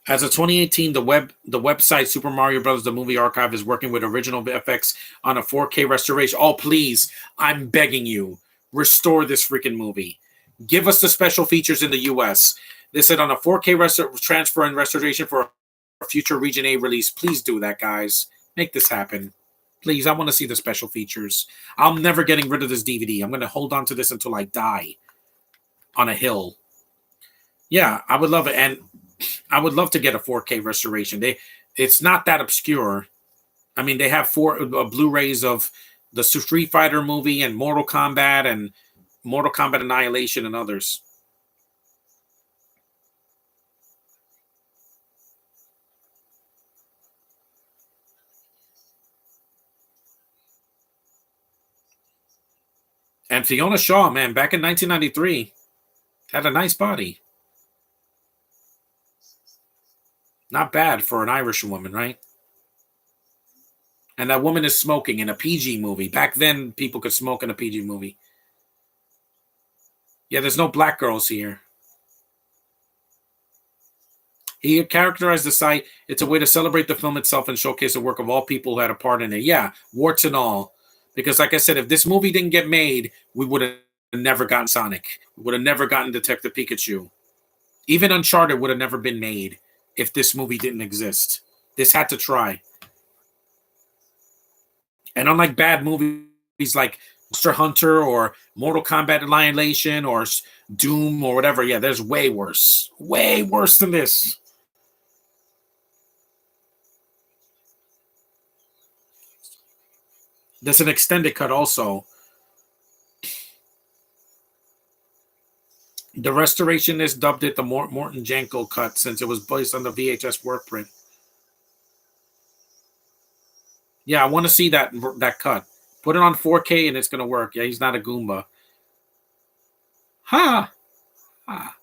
A: As of 2018, the website Super Mario Bros. The Movie Archive is working with original FX on a 4K restoration. Oh, please, I'm begging you, restore this freaking movie. Give us the special features in the US. They said on a 4K transfer and restoration for a future Region A release. Please do that, guys. Make this happen. Please, I want to see the special features. I'm never getting rid of this DVD. I'm going to hold on to this until I die on a hill. Yeah, I would love it. And I would love to get a 4K restoration. It's not that obscure. I mean, they have 4 Blu-rays of the Street Fighter movie and Mortal Kombat Annihilation and others. And Fiona Shaw, man, back in 1993, had a nice body. Not bad for an Irish woman, right? And that woman is smoking in a PG movie. Back then, people could smoke in a PG movie. Yeah, there's no black girls here. He characterized the site. It's a way to celebrate the film itself and showcase the work of all people who had a part in it. Yeah, warts and all. Because, like I said, if this movie didn't get made, we would have never gotten Sonic. We would have never gotten Detective Pikachu. Even Uncharted would have never been made if this movie didn't exist. This had to try. And unlike bad movies like Monster Hunter or Mortal Kombat Annihilation or Doom or whatever, yeah, there's way worse. Way worse than this. There's an extended cut also. The restorationist dubbed it the Morton Janko cut since it was based on the VHS work print. Yeah, I want to see that cut. Put it on 4K and it's going to work. Yeah, he's not a Goomba. Ha! Ha.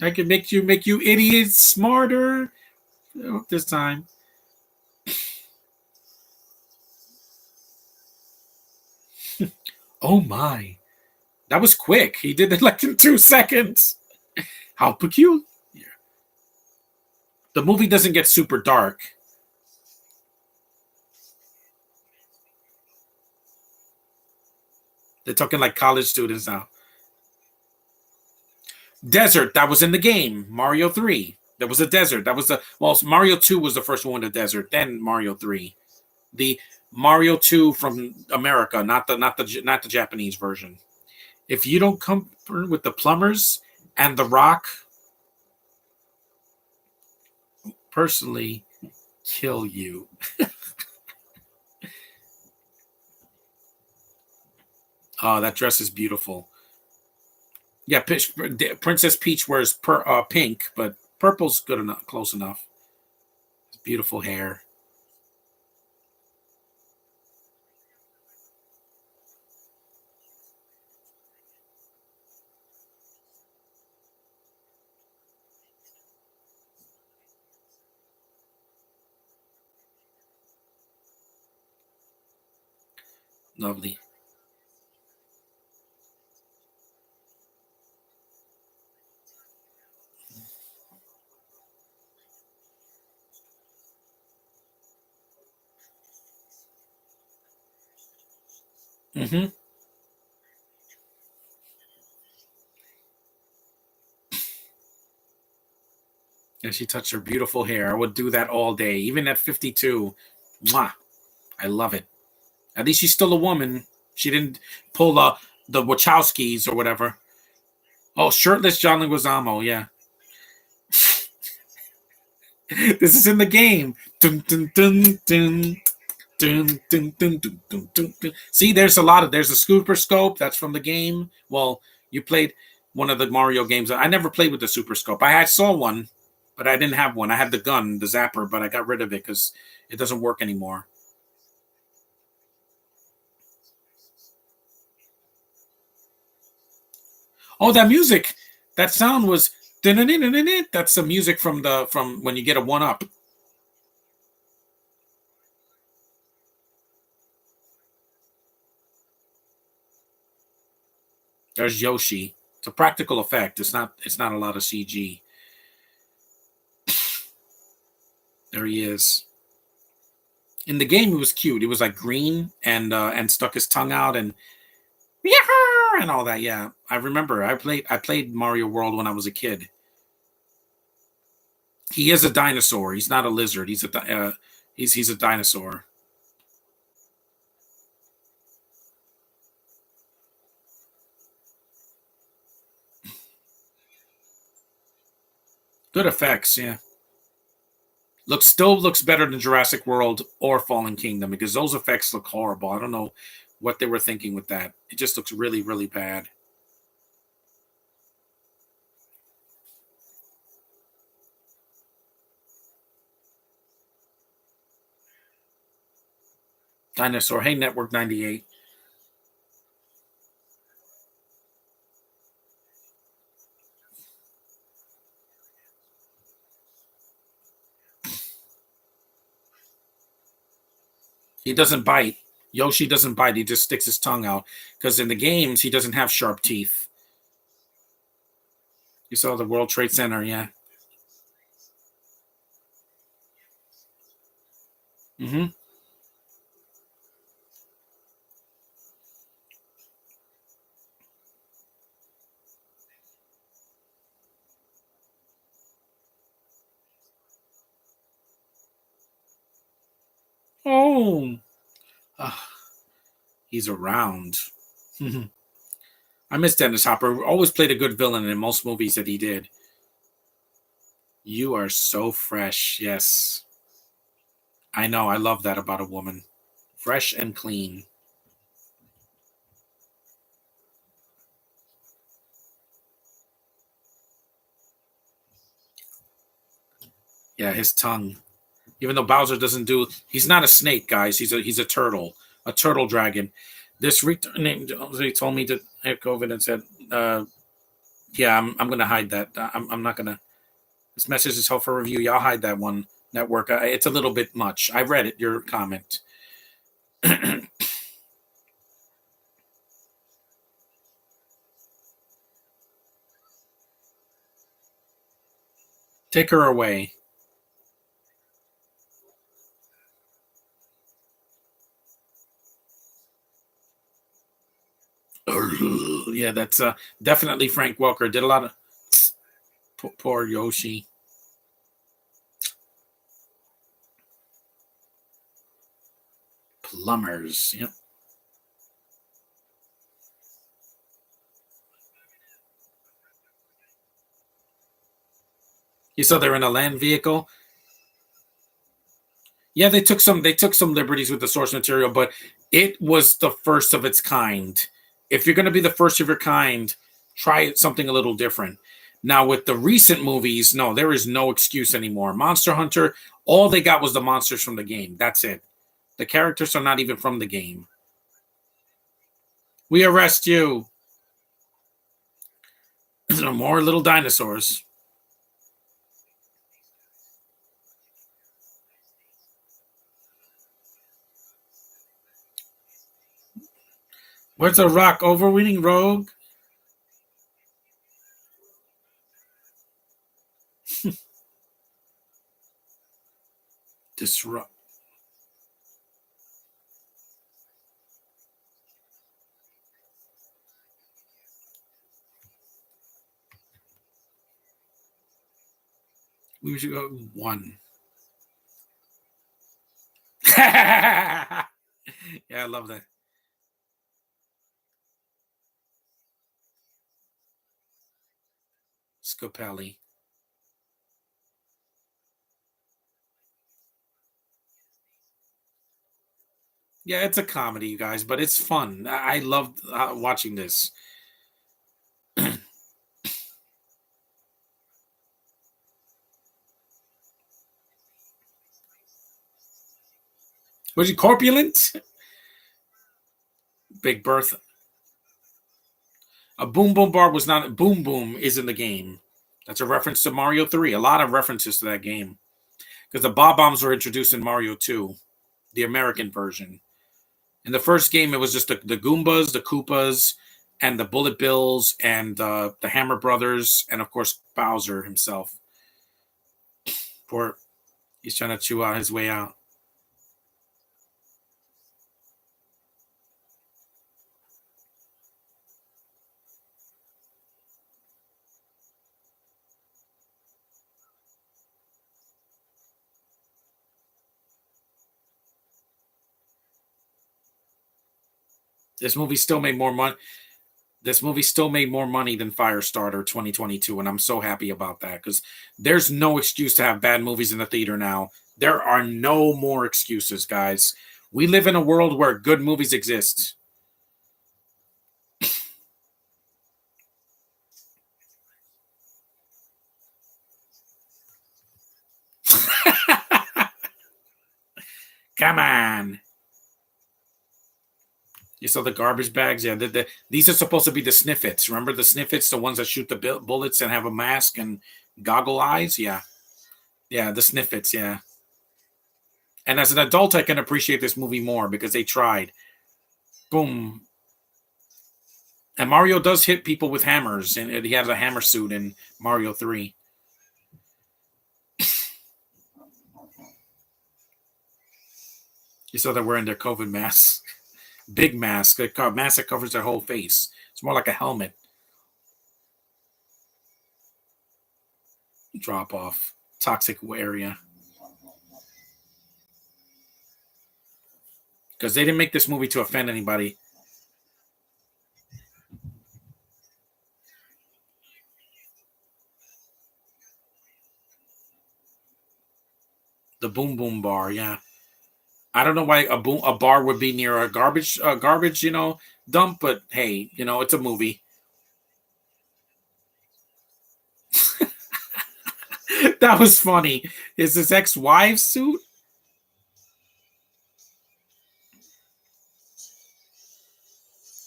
A: I can make you idiots smarter this time. Oh my. That was quick. He did it like in 2 seconds. How peculiar. The movie doesn't get super dark. They're talking like college students now. Desert, that was in the game. Mario 3. There was a desert. That was Mario 2 was the first one in the desert, then Mario 3. The Mario 2 from America, not the Japanese version. If you don't come with the plumbers and the rock, personally kill you. Oh, that dress is beautiful. Yeah, Princess Peach wears pink, but purple's good enough, close enough. It's beautiful hair. Lovely. Mm-hmm. And she touched her beautiful hair. I would do that all day, even at 52. Mwah. I love it. At least she's still a woman. She didn't pull the Wachowskis or whatever. Oh, shirtless John Leguizamo. Yeah. This is in the game. Dun, dun, dun, dun. Dun, dun, dun, dun, dun, dun, dun. See, there's a Super Scope that's from the game. Well, you played one of the Mario games. I never played with the Super Scope. I saw one, but I didn't have one. I had the gun, the zapper, but I got rid of it because it doesn't work anymore. Oh, that music, that sound was. That's the music from when you get a one up. There's Yoshi. It's a practical effect. It's not a lot of CG. There he is. In the game, he was cute. He was like green and stuck his tongue out and all that. Yeah, I remember. I played Mario World when I was a kid. He is a dinosaur. He's not a lizard. He's a dinosaur. Good effects. Yeah, looks better than Jurassic World or Fallen Kingdom because those effects look horrible. I don't know what they were thinking with that. It just looks really really bad. Dinosaur. Hey, Network 98. He doesn't bite. Yoshi doesn't bite. He just sticks his tongue out because in the games he doesn't have sharp teeth. You saw the World Trade Center, yeah. Hmm. Oh, ah, he's around. I miss Dennis Hopper. Always played a good villain in most movies that he did. You are so fresh. Yes, I know. I love that about a woman. Fresh and clean. Yeah, his tongue. Even though Bowser doesn't do, he's not a snake, guys. He's a turtle, a turtle dragon. This return, they told me to have COVID and said, "Yeah, I'm going to hide that. I'm not going to. This message is held for review. Y'all hide that one network. It's a little bit much. I read it. Your comment. Take her away. Yeah, that's definitely Frank Welker. Did a lot of poor Yoshi plumbers. Yep. You saw they're in a land vehicle. Yeah, they took some liberties with the source material, but it was the first of its kind. If you're going to be the first of your kind, try something a little different. Now with the recent movies, no, there is no excuse anymore. Monster Hunter, all they got was the monsters from the game. That's it. The characters are not even from the game. We arrest you. No more little dinosaurs. Where's the rock overweening rogue? Disrupt. We should go one. Yeah, I love that. Scopelli. Yeah, it's a comedy, you guys, but it's fun. I love watching this. Was he corpulent? Big Bertha. A boom boom bar was not. Boom boom is in the game. That's a reference to Mario 3. A lot of references to that game. Because the Bob Bombs were introduced in Mario 2, the American version. In the first game, it was just the Goombas, the Koopas, and the Bullet Bills, and the Hammer Brothers, and of course, Bowser himself. Poor, he's trying to chew out his way out. This movie still made more money. This movie still made more money than Firestarter 2022, and I'm so happy about that because there's no excuse to have bad movies in the theater now. There are no more excuses, guys. We live in a world where good movies exist. Come on. You saw the garbage bags? Yeah, these are supposed to be the sniffets. Remember the sniffets, the ones that shoot the bullets and have a mask and goggle eyes? Yeah. Yeah, the sniffets, yeah. And as an adult, I can appreciate this movie more because they tried. Boom. And Mario does hit people with hammers, and he has a hammer suit in Mario 3. You saw they're wearing their COVID masks. Big mask, a mask that covers their whole face. It's more like a helmet. Drop off. Toxic area. Because they didn't make this movie to offend anybody. The Boom Boom Bar, yeah. I don't know why a bar would be near a garbage dump, but hey, it's a movie. That was funny. Is this ex-wife's suit?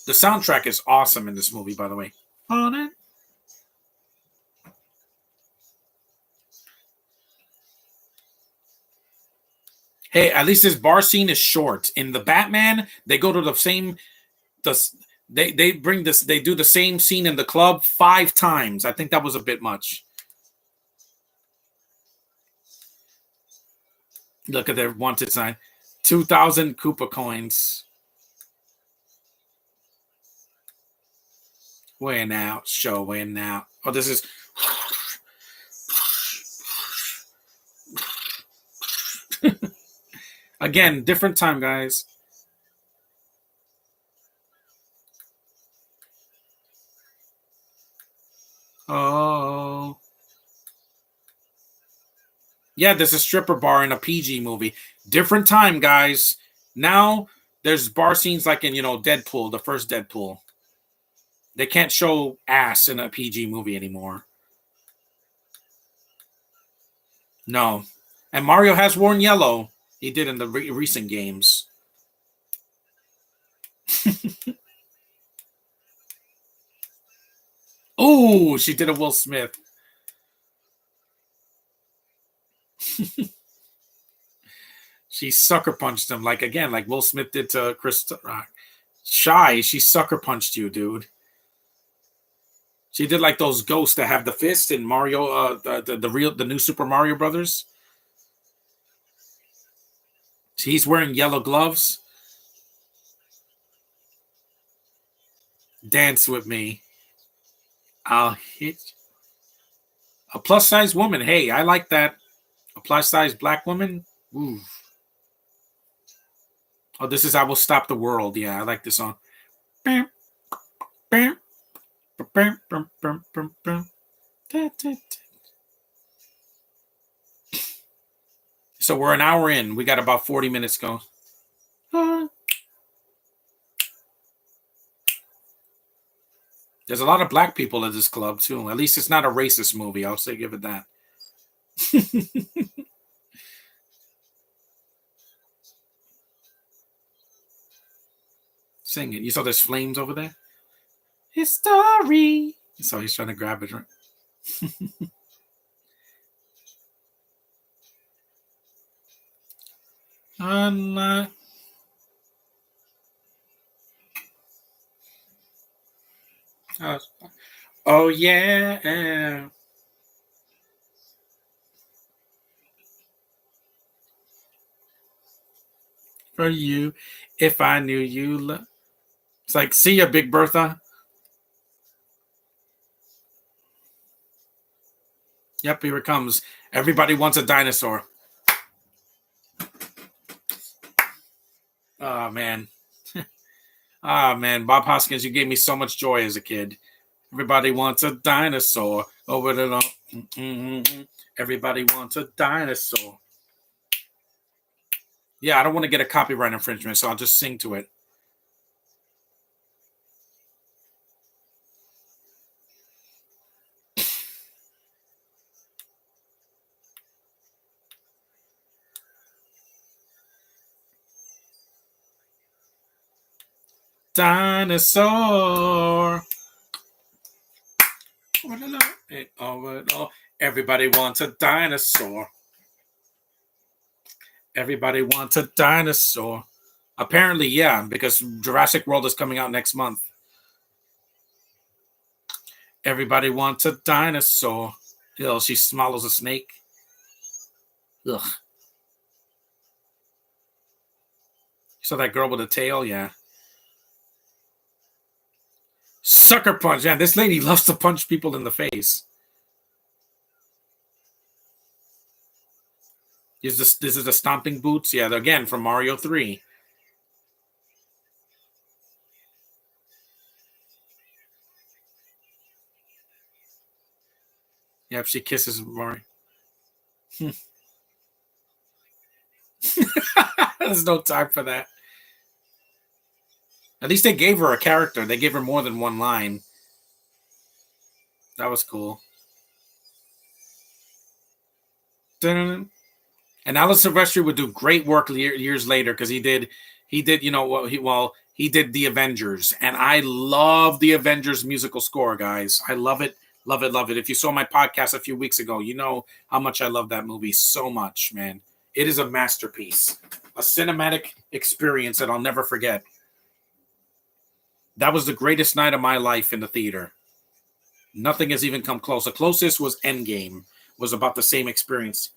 A: The soundtrack is awesome in this movie, by the way. On it. Hey, at least this bar scene is short. In the Batman, they go to the same the they bring this they do the same scene in the club 5 times. I think that was a bit much. Look at their wanted sign. 2,000 Koopa coins. Weighing out, showing out. Oh, this is again, different time, guys. Oh. Yeah, there's a stripper bar in a PG movie. Different time, guys. Now there's bar scenes like in, Deadpool, the first Deadpool. They can't show ass in a PG movie anymore. No. And Mario has worn yellow. He did in the recent games. Oh, she did a Will Smith. She sucker punched him like again, like Will Smith did to Chris Rock. Shy, she sucker punched you, dude. She did like those ghosts that have the fist in Mario, the new Super Mario Brothers. He's wearing yellow gloves. Dance with me. I'll hit a plus size woman. Hey, I like that. A plus size black woman. Ooh. Oh, this is I Will Stop the World. Yeah, I like this song. Bam, bam, bam, bam, bam, bam, bam. Da, da, da. So we're an hour in. We got about 40 minutes go. There's a lot of black people at this club too. At least it's not a racist movie. I'll say give it that. Sing it. You saw there's flames over there? History. So he's trying to grab it, right? Uh, uh, oh yeah. For you, if I knew you. It's like, see ya, Big Bertha. Yep, here it comes. Everybody wants a dinosaur. Oh man. Ah man, Bob Hoskins, you gave me so much joy as a kid. Everybody wants a dinosaur. Over the Everybody wants a dinosaur. Yeah, I don't want to get a copyright infringement, so I'll just sing to it. Dinosaur. Everybody wants a dinosaur. Everybody wants a dinosaur. Apparently, yeah, because Jurassic World is coming out next month. Everybody wants a dinosaur. Ew, she swallows a snake. Ugh. You saw that girl with a tail? Yeah. Sucker punch. Yeah, this lady loves to punch people in the face. This is the stomping boots. Yeah, again from Mario 3. Yep, she kisses Mario. There's no time for that. At least they gave her a character. They gave her more than one line. That was cool. Dun-dun-dun. And Alan Silvestri would do great work years later because he did he did the Avengers, and I love the Avengers musical score, guys. I love it, love it, love it. If you saw my podcast a few weeks ago, you know how much I love that movie so much, man. It is a masterpiece, a cinematic experience that I'll never forget. That was the greatest night of my life in the theater. Nothing has even come close. The closest was Endgame. Was about the same experience.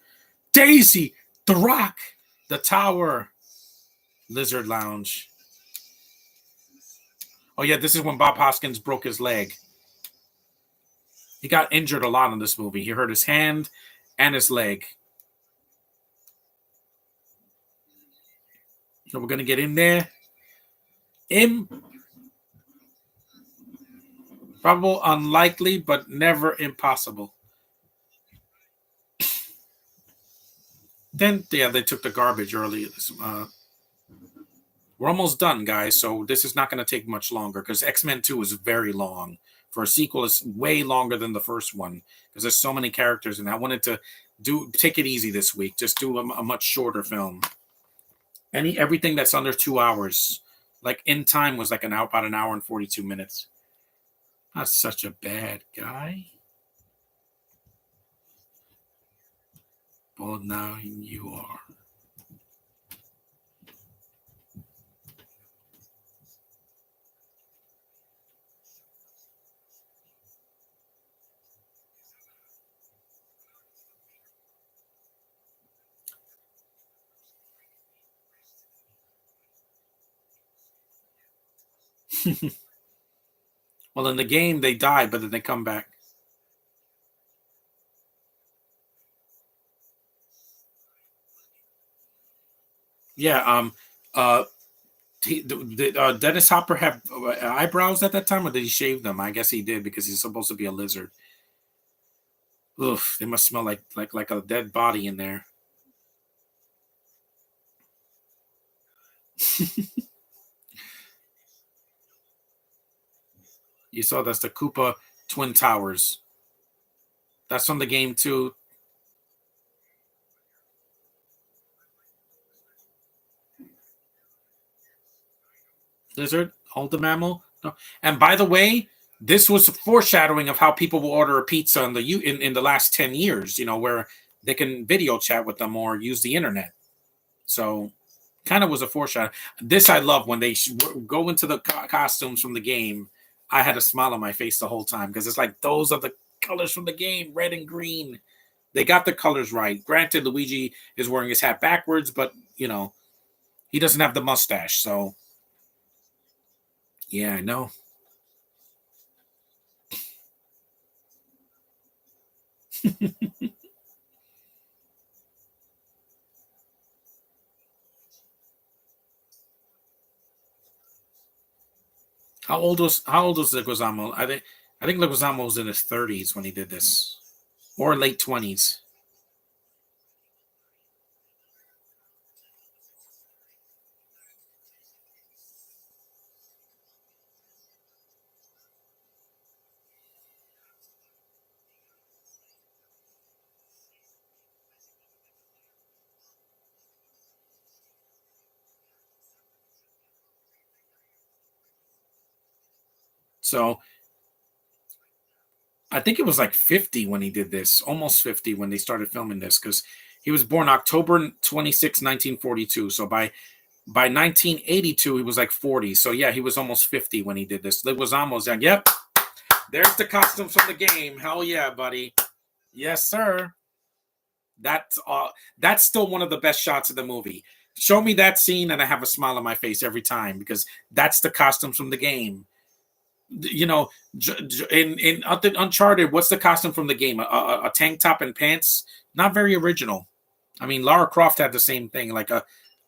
A: Daisy, The Rock, The Tower, Lizard Lounge. Oh yeah, this is when Bob Hoskins broke his leg. He got injured a lot in this movie. He hurt his hand and his leg. So we're gonna get in there. Improbable, unlikely, but never impossible. Then yeah, they took the garbage early. We're almost done, guys. So this is not going to take much longer because X-Men 2 is very long. For a sequel, it's way longer than the first one because there's so many characters, and I wanted to take it easy this week. Just do a much shorter film. Everything that's under 2 hours, like In Time was like about an hour and 42 minutes. Not such a bad guy. Well, now you are. Well, in the game they die, but then they come back. Yeah. Uh. Did Dennis Hopper have eyebrows at that time, or did he shave them? I guess he did because he's supposed to be a lizard. Oof, they must smell like a dead body in there. You saw that's the Koopa Twin Towers. That's from the game too. Lizard, hold the mammal. No. And by the way, this was a foreshadowing of how people will order a pizza in the last 10 years, where they can video chat with them or use the internet. So kind of was a foreshadow. This I love when they go into the costumes from the game. I had a smile on my face the whole time because it's like those are the colors from the game, red and green. They got the colors right. Granted, Luigi is wearing his hat backwards, but he doesn't have the mustache. So yeah, I know. How old was Leguizamo? I think Leguizamo was in his 30s when he did this, or late 20s. So I think it was like 50 when he did this, almost 50 when they started filming this, because he was born October 26, 1942. So by 1982, he was like 40. So yeah, he was almost 50 when he did this. Leguizamo's like, yep, there's the costumes from the game. Hell yeah, buddy. Yes, sir. That's still one of the best shots of the movie. Show me that scene, and I have a smile on my face every time because that's the costumes from the game. You know, in Uncharted, what's the costume from the game? A tank top and pants. Not very original. I mean, Lara Croft had the same thing, like a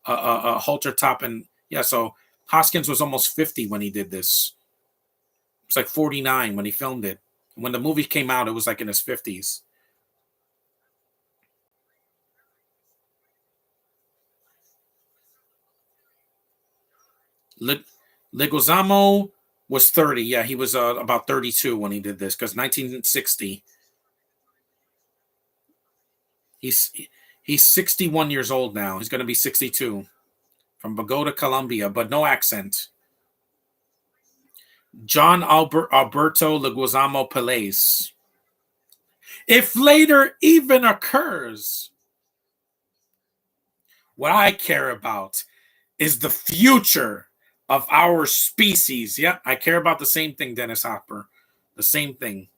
A: halter top, and yeah. So Hoskins was almost 50 when he did this. It's like 49 when he filmed it. When the movie came out, it was like in his 50s. Le- Leguizamo was 30. Yeah, he was about 32 when he did this because 1960. He's he's 61 years old now. He's going to be 62 from Bogota, Colombia, but no accent. John Alberto Leguizamo Pelaez. If later even occurs, what I care about is the future of our species. Yep, I care about the same thing, Dennis Hopper. The same thing.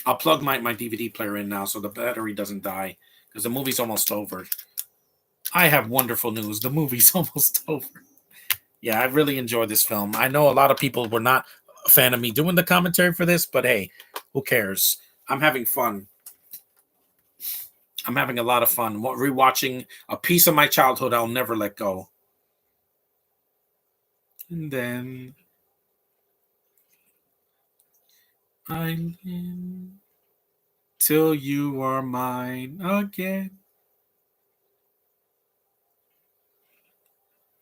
A: I'll plug my DVD player in now so the battery doesn't die because the movie's almost over. I have wonderful news. The movie's almost over. Yeah, I really enjoyed this film. I know a lot of people were not a fan of me doing the commentary for this, but hey, who cares? I'm having fun. I'm having a lot of fun rewatching a piece of my childhood I'll never let go. And then I'm in till you are mine again.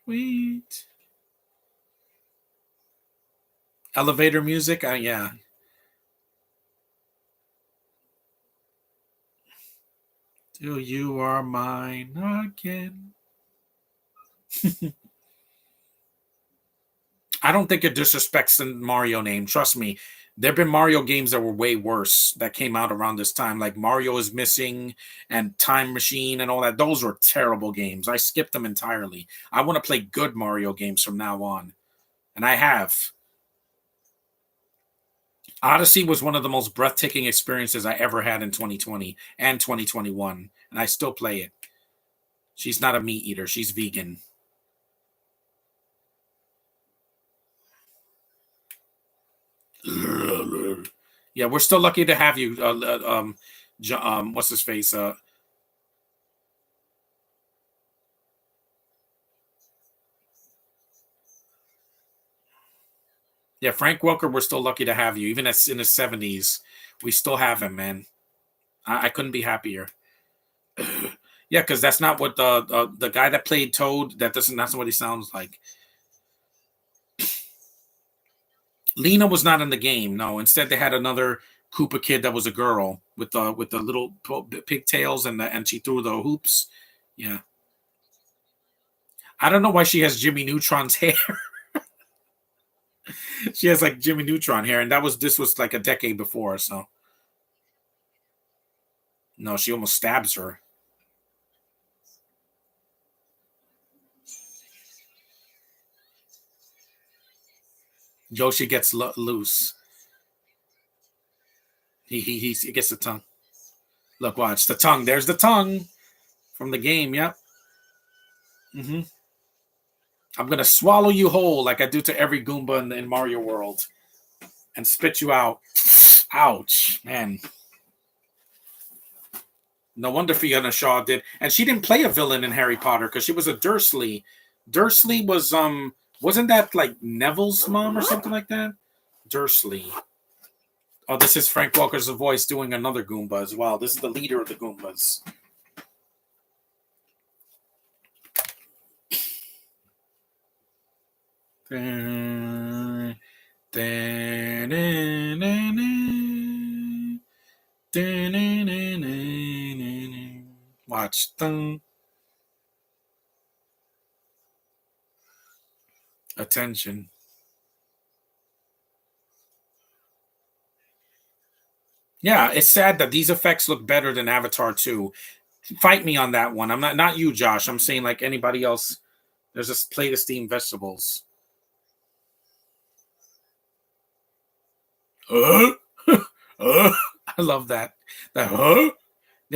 A: Wait. Elevator music? Yeah. Till you are mine again. I don't think it disrespects the Mario name. Trust me. There have been Mario games that were way worse that came out around this time, like Mario is Missing and Time Machine and all that. Those were terrible games. I skipped them entirely. I want to play good Mario games from now on. And I have. Odyssey was one of the most breathtaking experiences I ever had in 2020 and 2021. And I still play it. She's not a meat eater, she's vegan. Yeah, we're still lucky to have you. What's his face? Yeah, Frank Welker. We're still lucky to have you, even in his 70s. We still have him, man. I couldn't be happier. Yeah, because that's not what the guy that played Toad. That's not what he sounds like. Lena was not in the game. No, instead they had another Koopa kid that was a girl with the little pigtails and she threw the hoops. Yeah, I don't know why she has Jimmy Neutron's hair. She has like Jimmy Neutron hair, and this was like a decade before. So no, she almost stabs her. Yoshi gets loose. He gets the tongue. Look, watch the tongue. There's the tongue from the game. Yep. Hmm. I'm gonna swallow you whole like I do to every Goomba in Mario World and spit you out. Ouch, man. No wonder Fiona Shaw did, and she didn't play a villain in Harry Potter because she was a Dursley. Dursley was wasn't that like Neville's mom or something like that? Dursley. Oh, this is Frank Welker's voice doing another Goomba as well. This is the leader of the Goombas. Watch. Attention. Yeah, it's sad that these effects look better than Avatar 2. Fight me on that one. I'm not you, Josh. I'm saying like anybody else. There's a plate of steamed vegetables. Uh, I love that. Yeah,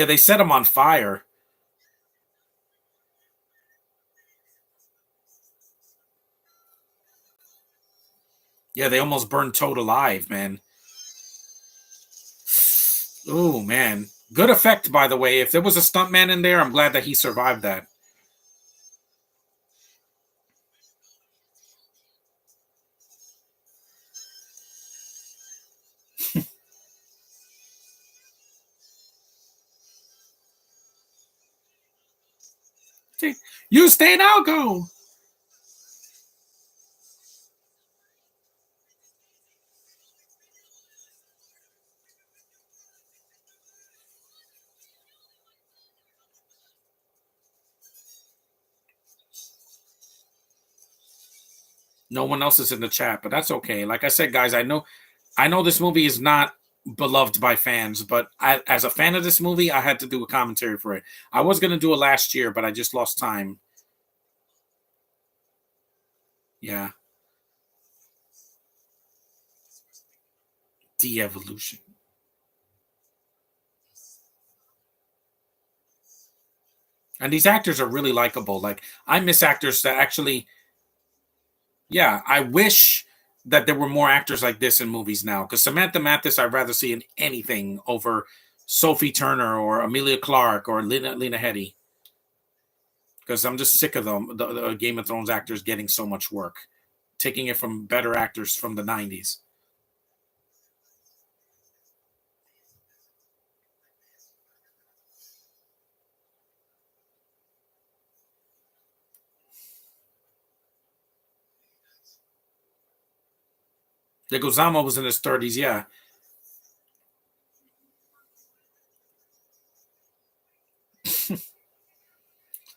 A: they set them on fire. Yeah, they almost burned Toad alive, man. Oh man, good effect by the way. If there was a stuntman in there, I'm glad that he survived that. You stay and I'll go. No one else is in the chat, but that's okay. Like I said, guys, I know this movie is not beloved by fans, but as a fan of this movie, I had to do a commentary for it. I was gonna do it last year, but I just lost time. Yeah, de-evolution. And these actors are really likable. Like I miss actors that actually, yeah, I wish that there were more actors like this in movies now. Because Samantha Mathis, I'd rather see in anything over Sophie Turner or Amelia Clark or Lena Headey. Because I'm just sick of the Game of Thrones actors getting so much work, taking it from better actors from the '90s. Leguizamo was in his 30s, yeah.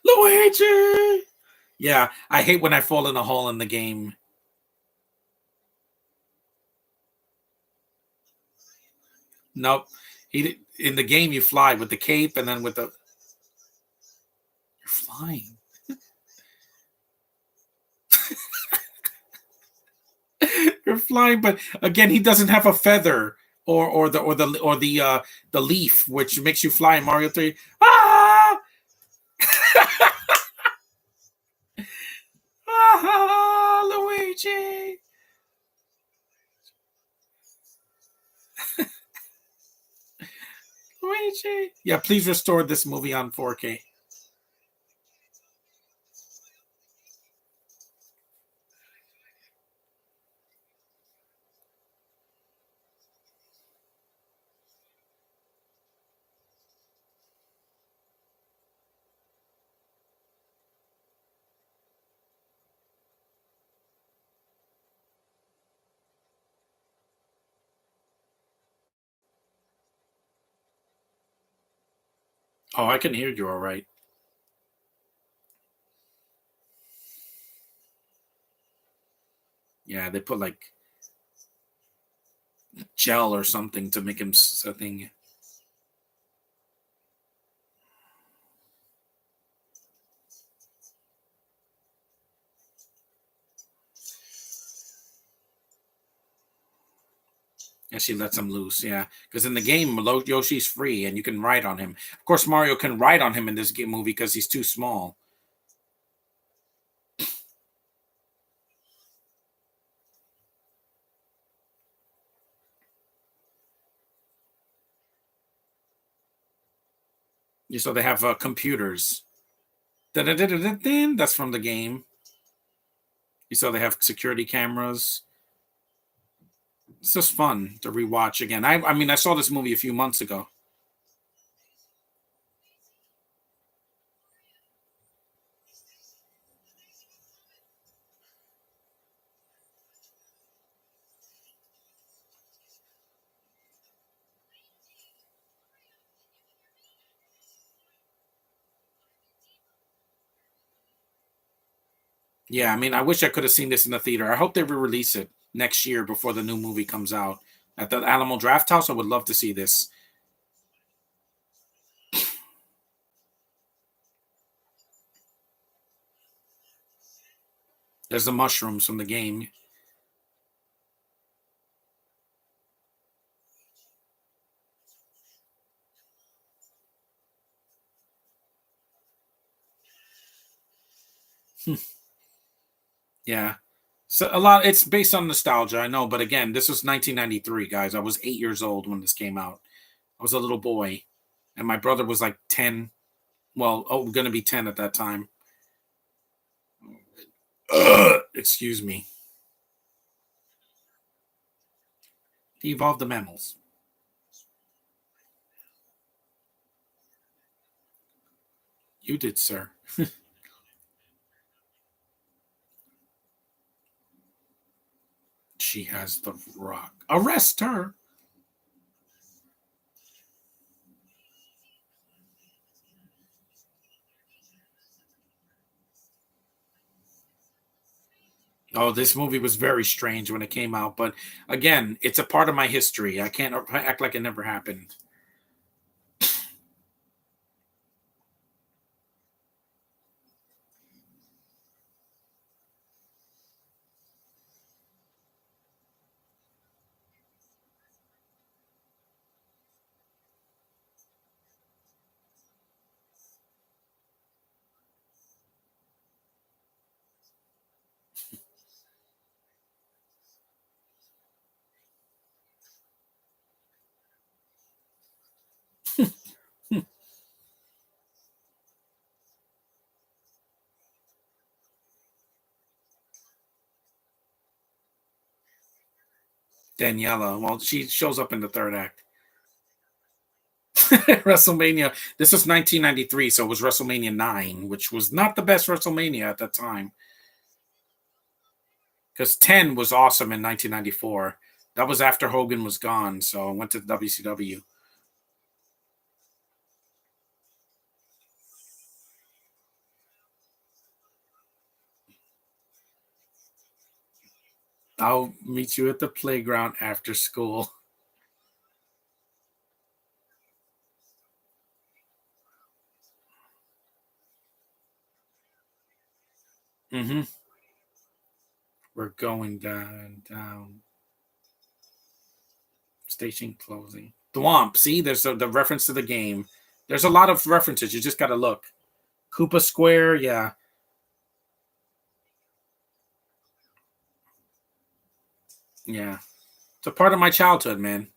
A: Luigi. Yeah, I hate when I fall in a hole in the game. Nope. In the game you fly with the cape and then with the you're flying. You're flying, but again, he doesn't have a feather or the leaf, which makes you fly in Mario 3. Ah! Ah, Luigi. Luigi. Yeah, please restore this movie on 4K. Oh, I can hear you all right. Yeah, they put like gel or something to make him a thing. And she lets him loose. Yeah, because in the game, Yoshi's free and you can ride on him. Of course, Mario can ride on him in this game movie because he's too small. Yeah, so they have computers. Da-da-da-da-da-din, that's from the game. You saw they have security cameras. It's just fun to rewatch again. I mean, I saw this movie a few months ago. Yeah, I mean, I wish I could have seen this in the theater. I hope they re-release it next year before the new movie comes out. At the Alamo Draft House, I would love to see this. There's the mushrooms from the game. Yeah. So a lot it's based on nostalgia, I know, but again, this was 1993, guys. I was 8 years old when this came out. I was a little boy and my brother was like 10. Well, oh, going to be 10 at that time. Excuse me. He evolved the mammals. You did, sir. She has the rock. Arrest her. Oh, this movie was very strange when it came out, but again, it's a part of my history. I can't act like it never happened. Daniela, well, she shows up in the third act. WrestleMania. This was 1993, so it was WrestleMania 9, which was not the best WrestleMania at that time. Because 10 was awesome in 1994. That was after Hogan was gone, so I went to WCW. I'll meet you at the playground after school. Mm-hmm. We're going down. Station closing. Thwomp. See, there's the reference to the game. There's a lot of references. You just got to look. Koopa Square. Yeah. Yeah. It's a part of my childhood, man.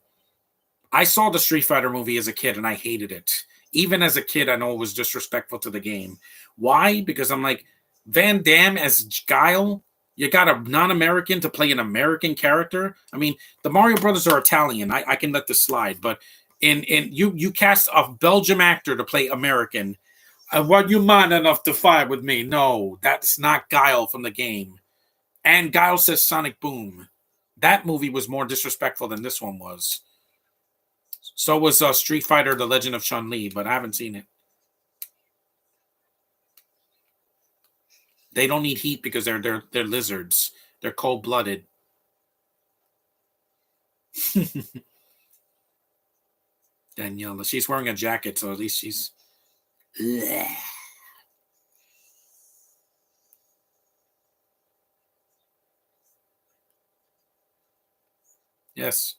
A: I saw the Street Fighter movie as a kid and I hated it. Even as a kid, I know it was disrespectful to the game. Why? Because I'm like, Van Damme as Guile? You got a non American to play an American character? I mean, the Mario Brothers are Italian. I can let this slide, but in you cast a Belgium actor to play American. What you man enough to fight with me? No, that's not Guile from the game. And Guile says Sonic Boom. That movie was more disrespectful than this one was. So was Street Fighter: The Legend of Chun Li, but I haven't seen it. They don't need heat because they're lizards. They're cold blooded. Daniela, she's wearing a jacket, so at least she's. Bleh. Yes.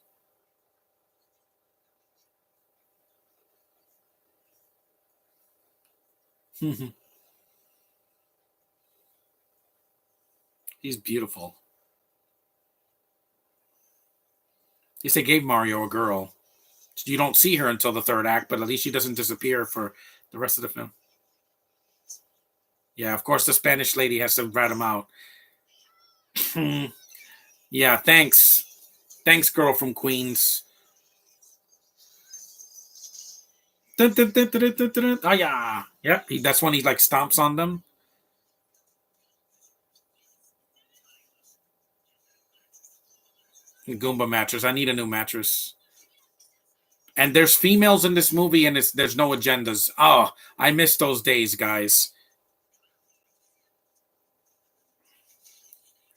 A: He's beautiful. Yes, they gave Mario a girl. You don't see her until the third act, but at least she doesn't disappear for the rest of the film. Yeah, of course, the Spanish lady has to rat him out. Yeah, thanks. Thanks, girl from Queens. Dun, dun, dun, dun, dun, dun, dun. Oh, yeah. Yep, that's when he like stomps on them. Goomba mattress. I need a new mattress. And there's females in this movie, and there's no agendas. Oh, I miss those days, guys.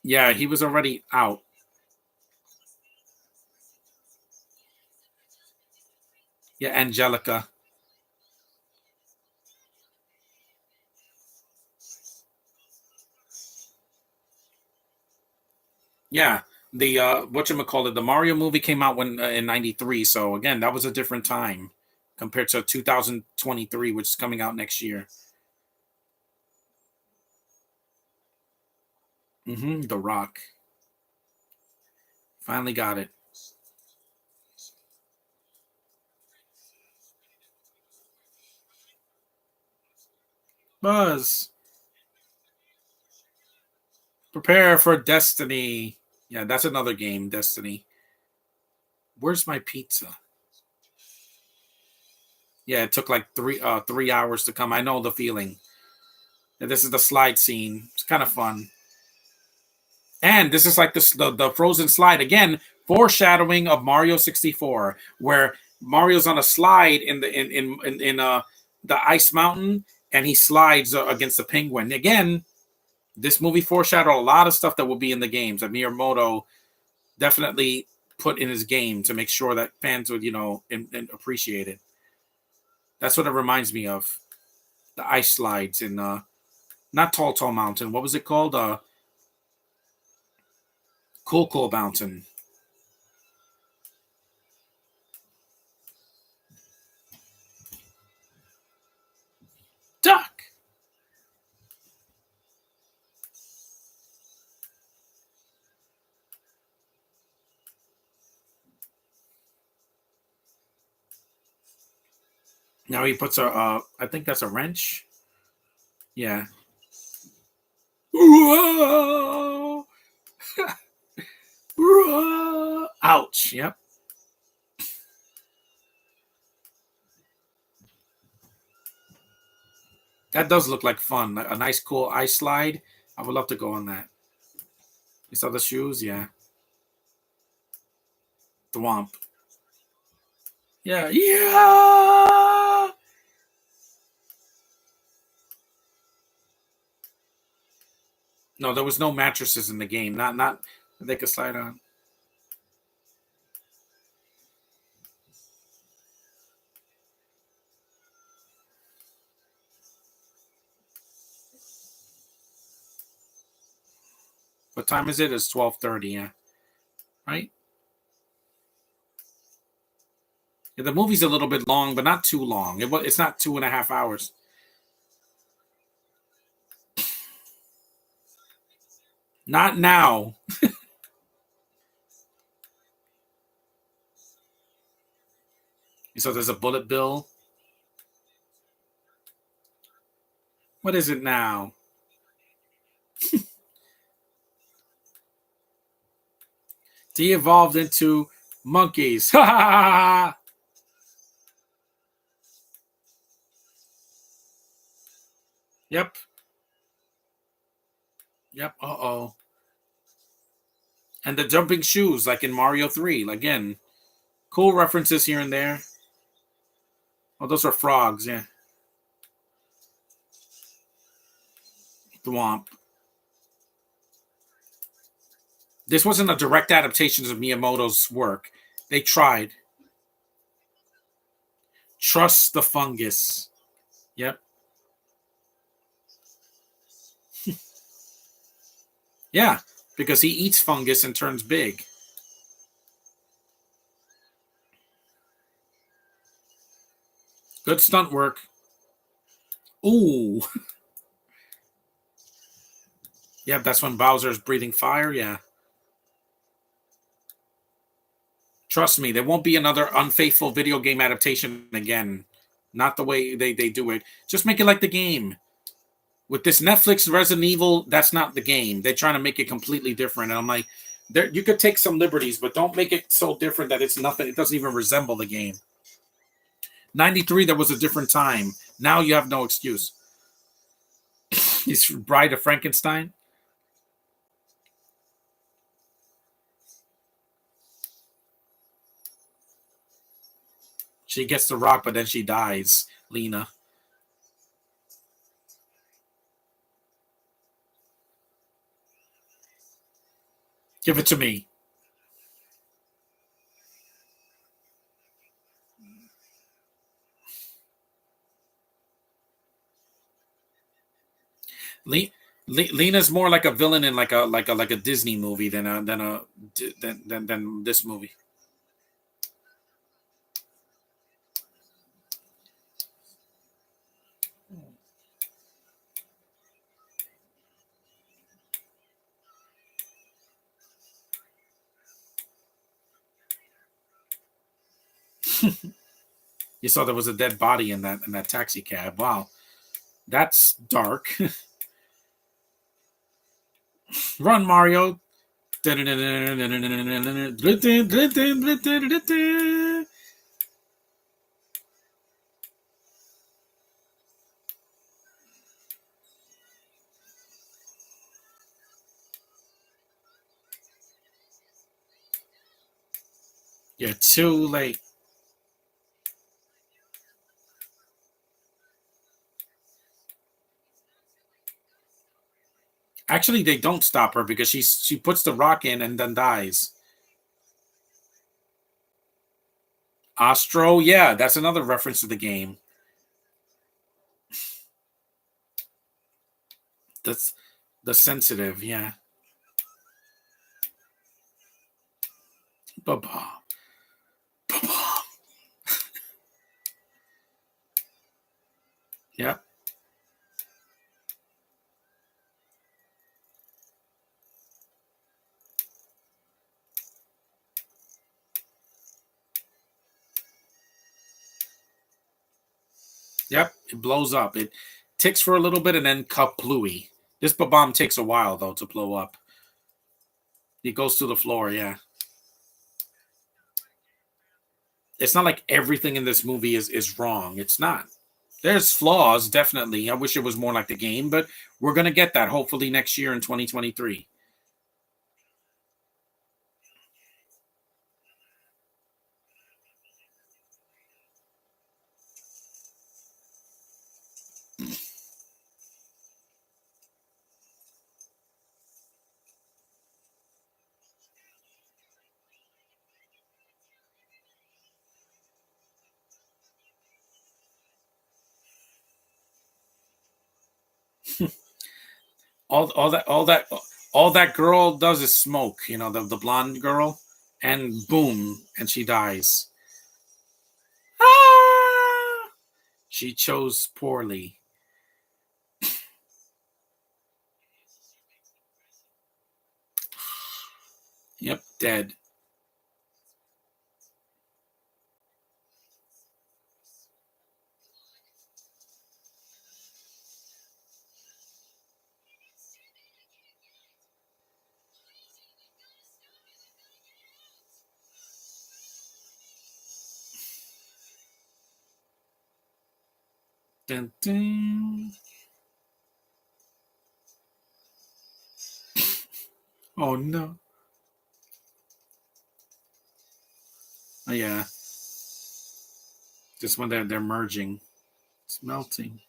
A: Yeah, he was already out. Yeah, Angelica. Yeah, the whatchamacallit, the Mario movie came out when in '93. So again, that was a different time compared to 2023, which is coming out next year. The Rock finally got it. Buzz, prepare for Destiny. Yeah, that's another game, Destiny. Where's my pizza? Yeah, it took like 3 hours to come. I know the feeling. And this is the slide scene. It's kind of fun. And this is like the frozen slide again, foreshadowing of Mario 64, where Mario's on a slide in the ice mountain, and he slides against the penguin. Again, this movie foreshadowed a lot of stuff that will be in the games that Miyamoto definitely put in his game to make sure that fans would, appreciate it. That's what it reminds me of. The ice slides in not Tall Mountain. What was it called? Cool Mountain. Duck. Now he puts I think that's a wrench. Yeah. Whoa! Whoa! Ouch. Yep. That does look like fun. A nice, cool ice slide. I would love to go on that. You saw the shoes? Yeah. Thwomp. Yeah. Yeah. No, there was no mattresses in the game. Not they could slide on. What time is it? It's 12:30. Yeah. Right. Yeah, the movie's a little bit long, but not too long. It's not 2.5 hours. Not now. So there's a bullet bill. What is it now? De evolved into monkeys. Ha ha ha! Yep. Yep. Uh-oh. And the jumping shoes, like in Mario 3. Again, cool references here and there. Oh, those are frogs, yeah. Thwomp. This wasn't a direct adaptation of Miyamoto's work. They tried. Trust the fungus. Yep. Yeah, because he eats fungus and turns big. Good stunt work. Ooh. Yeah, that's when Bowser's breathing fire. Yeah. Trust me, there won't be another unfaithful video game adaptation again. Not the way they do it. Just make it like the game. With this Netflix Resident Evil, that's not the game. They're trying to make it completely different. And I'm like, there you could take some liberties, but don't make it so different that it's nothing. It doesn't even resemble the game. 93, there was a different time. Now you have no excuse. He's Bride of Frankenstein. She gets the rock, but then she dies. Lena. Give it to me. Le- Lena's more like a villain in like a Disney movie than this movie. You saw there was a dead body in that taxi cab. Wow, that's dark. Run, Mario. You're too late. Actually, they don't stop her because she puts the rock in and then dies. Astro, yeah, that's another reference to the game. That's the sensitive, yeah. Ba-ba. Ba-ba. Yep. Yep. It blows up. It ticks for a little bit and then kaplooey. This bomb takes a while though to blow up. It goes to the floor, yeah. It's not like everything in this movie is wrong. It's not. There's flaws, definitely. I wish it was more like the game, but we're gonna get that hopefully next year in 2023. All that girl does is smoke, the blonde girl, and boom, and she dies. Ah! She chose poorly. Yep, dead. Dun, dun. Oh no. Oh yeah. Just when they're merging. It's melting.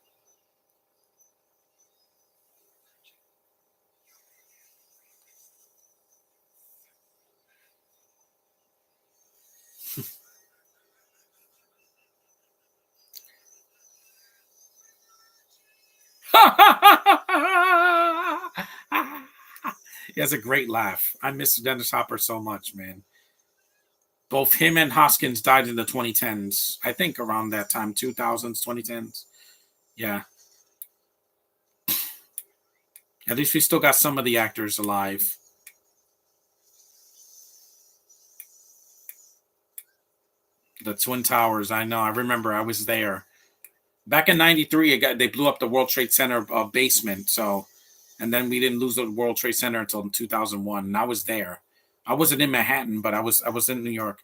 A: He has a great laugh. I miss Dennis Hopper so much, man. Both him and Hoskins died in the 2010s. I think around that time, 2000s, 2010s. Yeah. At least we still got some of the actors alive. The Twin Towers. I know. I remember. I was there. Back in '93, they blew up the World Trade Center basement. So, and then we didn't lose the World Trade Center until 2001. And I was there. I wasn't in Manhattan, but I was in New York.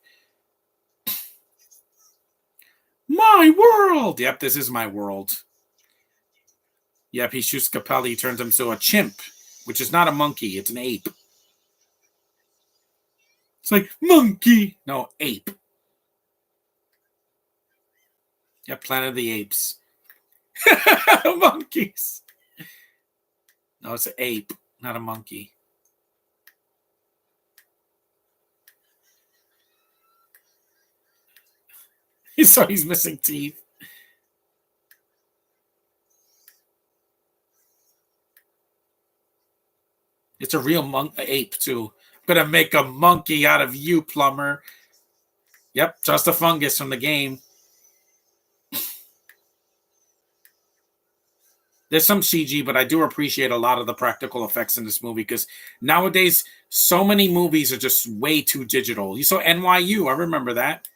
A: My world. Yep, this is my world. Yep, he shoots Capelli, he turns him into a chimp, which is not a monkey, it's an ape. It's like monkey. No, ape. Yep, Planet of the Apes. Monkeys. No, it's an ape, not a monkey. So he's missing teeth. It's a real ape too. I'm gonna make a monkey out of you, plumber. Yep, just a fungus from the game. There's some CG, but I do appreciate a lot of the practical effects in this movie because nowadays so many movies are just way too digital. You saw NYU, I remember that.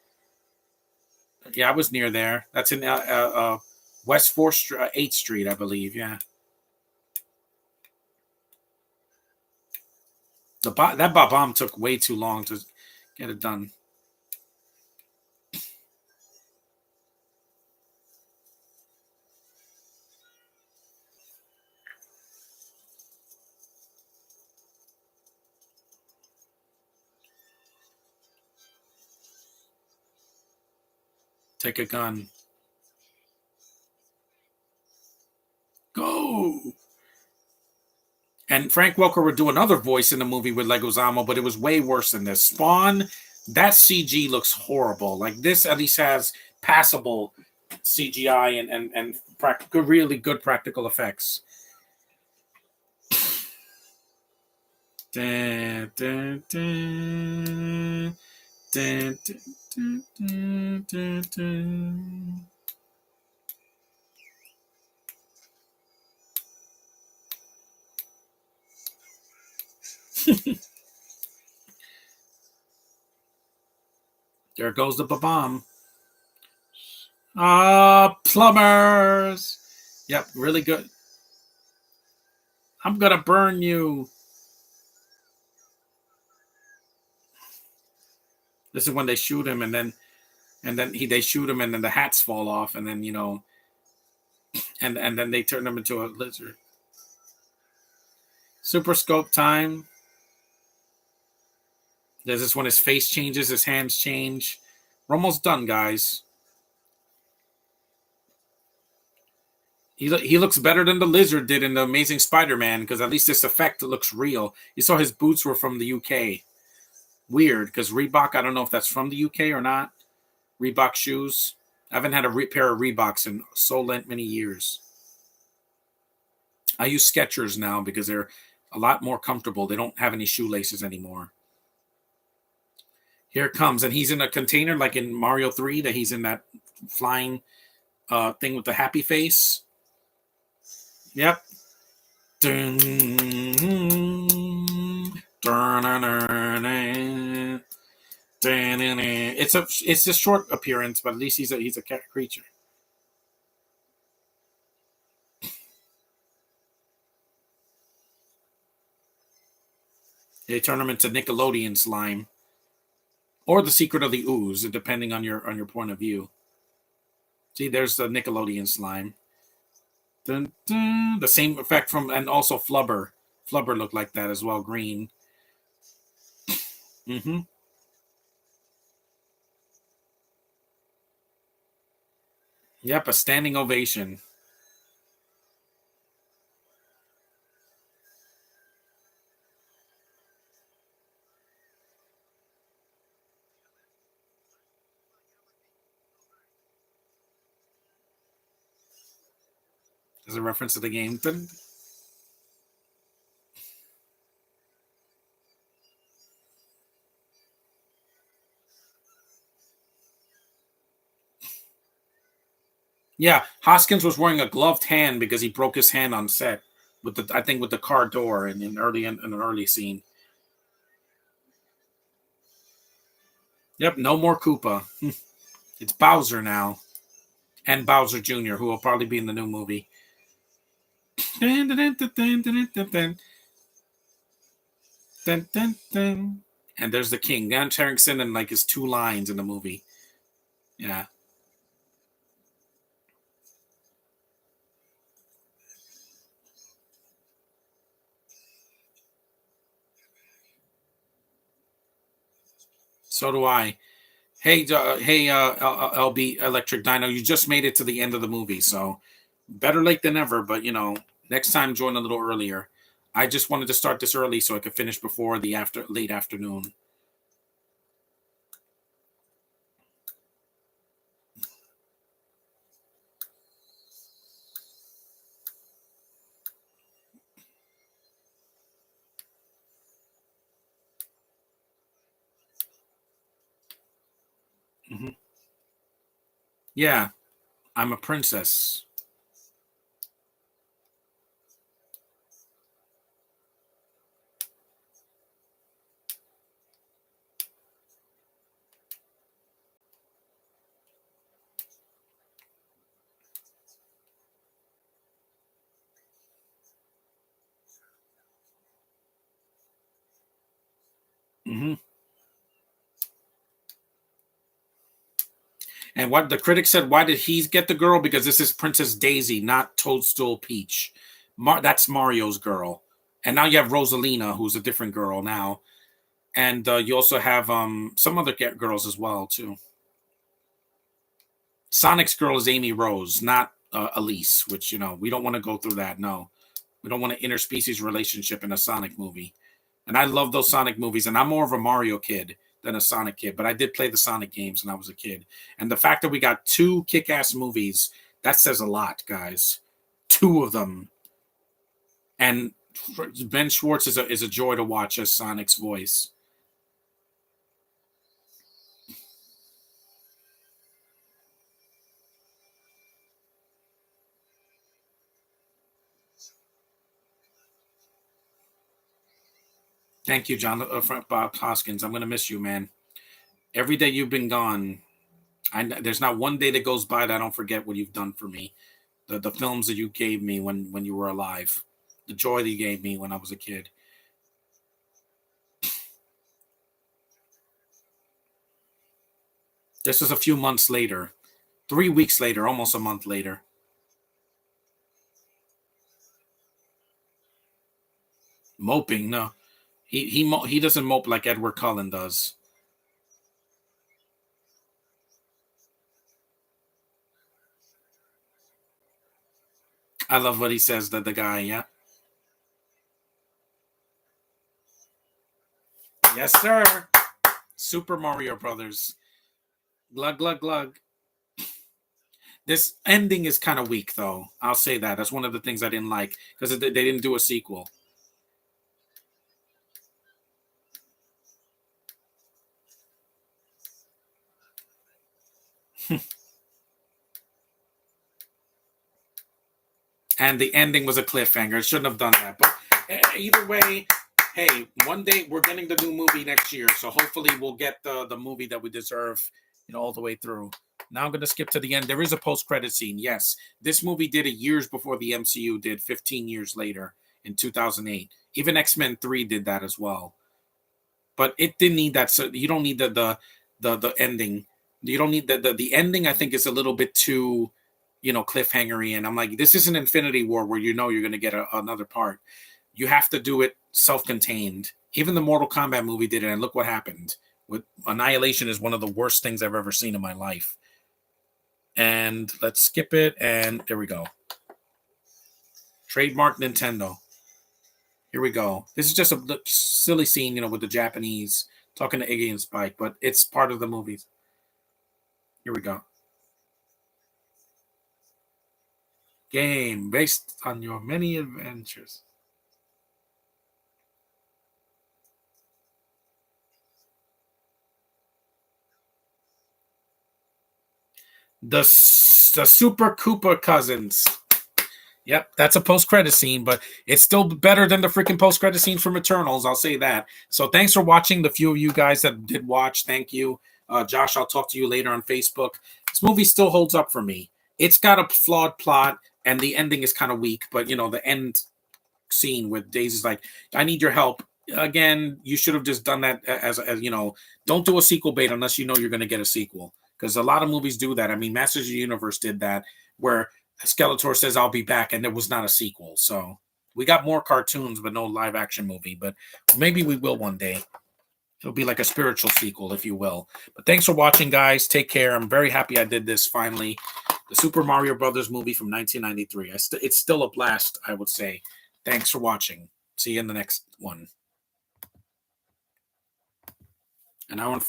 A: Yeah, I was near there. That's in West 4th 8th Street, I believe. Yeah, that bomb took way too long to get it done. Take a gun. Go. And Frank Welker would do another voice in the movie with Leguizamo, but it was way worse than this. Spawn, that CG looks horrible. Like this at least has passable CGI and practical, really good practical effects. Dun, dun, dun, dun, dun, dun, dun, dun. There goes the bomb. Plumbers. Yep, really good. I'm gonna burn you. This is when they shoot him, and then they shoot him, and then the hats fall off, and then and then they turn him into a lizard. Super scope time. This is when his face changes, his hands change. We're almost done, guys. He looks better than the lizard did in the Amazing Spider-Man because at least this effect looks real. You saw his boots were from the UK. Weird because Reebok. I don't know if that's from the UK or not. Reebok shoes. I haven't had a pair of Reeboks in so many years. I use Skechers now because they're a lot more comfortable. They don't have any shoelaces anymore. Here it comes, and he's in a container like in Mario 3 that he's in that flying thing with the happy face. Yep. Dun, dun, dun, dun, it's a short appearance, but at least he's a cat creature. They turn him into Nickelodeon slime. Or the Secret of the Ooze, depending on your point of view. See, there's the Nickelodeon slime. Dun, dun, the same effect from, and also Flubber. Flubber looked like that as well, green. Mm-hmm. Yep, a standing ovation. As a reference to the game. Yeah, Hoskins was wearing a gloved hand because he broke his hand on set with the, I think, with the car door in an early scene. Yep, no more Koopa. It's Bowser now, and Bowser Jr., who will probably be in the new movie. Dun, dun, dun, dun, dun, dun, dun, dun, dun, dun. And there's the king, Dan Harrington, and like his two lines in the movie. Yeah. So do I. Hey, LB Electric Dino, you just made it to the end of the movie, so better late than ever. But next time join a little earlier. I just wanted to start this early so I could finish before the after late afternoon. Hmm. Yeah, I'm a princess. Hmm. And what the critics said, why did he get the girl? Because this is Princess Daisy, not Toadstool Peach. That's Mario's girl. And now you have Rosalina, who's a different girl now. And you also have some other girls as well, too. Sonic's girl is Amy Rose, not Elise, which, we don't want to go through that. No, we don't want an interspecies relationship in a Sonic movie. And I love those Sonic movies. And I'm more of a Mario kid than a Sonic kid, but I did play the Sonic games when I was a kid. And the fact that we got two kick ass movies, that says a lot, guys. Two of them. And Ben Schwartz is a joy to watch as Sonic's voice. Thank you, John Bob Hoskins. I'm going to miss you, man. Every day you've been gone, there's not one day that goes by that I don't forget what you've done for me. The films that you gave me when you were alive, the joy that you gave me when I was a kid. This is a few months later, 3 weeks later, almost a month later. Moping, no, he doesn't mope like Edward Cullen does. I love what he says. That the guy, yeah, yes sir. Super Mario Brothers. Glug glug glug. This ending is kind of weak, though. I'll say that. That's one of the things I didn't like because they didn't do a sequel. And the ending was a cliffhanger. It shouldn't have done that. But either way, hey, one day we're getting the new movie next year, so hopefully we'll get the movie that we deserve, all the way through. Now I'm going to skip to the end. There is a post-credit scene. Yes, this movie did it years before the MCU did, 15 years later in 2008. Even X-Men 3 did that as well. But it didn't need that. So you don't need the ending. You don't need the ending. I think is a little bit too, cliffhangery. And I'm like, this is an Infinity War where you're going to get another part. You have to do it self-contained. Even the Mortal Kombat movie did it, and look what happened. With Annihilation is one of the worst things I've ever seen in my life. And let's skip it, and there we go. Trademark Nintendo. Here we go. This is just a silly scene, with the Japanese talking to Iggy and Spike, but it's part of the movie. Here we go. game based on your many adventures. The Super Koopa Cousins. Yep, that's a post-credit scene, but it's still better than the freaking post-credit scene from Eternals. I'll say that. So thanks for watching. The few of you guys that did watch, thank you. Josh, I'll talk to you later on Facebook. This movie still holds up for me. It's got a flawed plot, and the ending is kind of weak, but the end scene with Daisy's like, I need your help. Again, you should have just done that as don't do a sequel bait unless you know you're going to get a sequel. Because a lot of movies do that. I mean, Masters of the Universe did that, where Skeletor says, I'll be back, and there was not a sequel. So we got more cartoons, but no live action movie. But maybe we will one day. It'll be like a spiritual sequel, if you will. But thanks for watching, guys. Take care. I'm very happy I did this finally. The Super Mario Brothers movie from 1993. It's still a blast, I would say. Thanks for watching. See you in the next one. And I want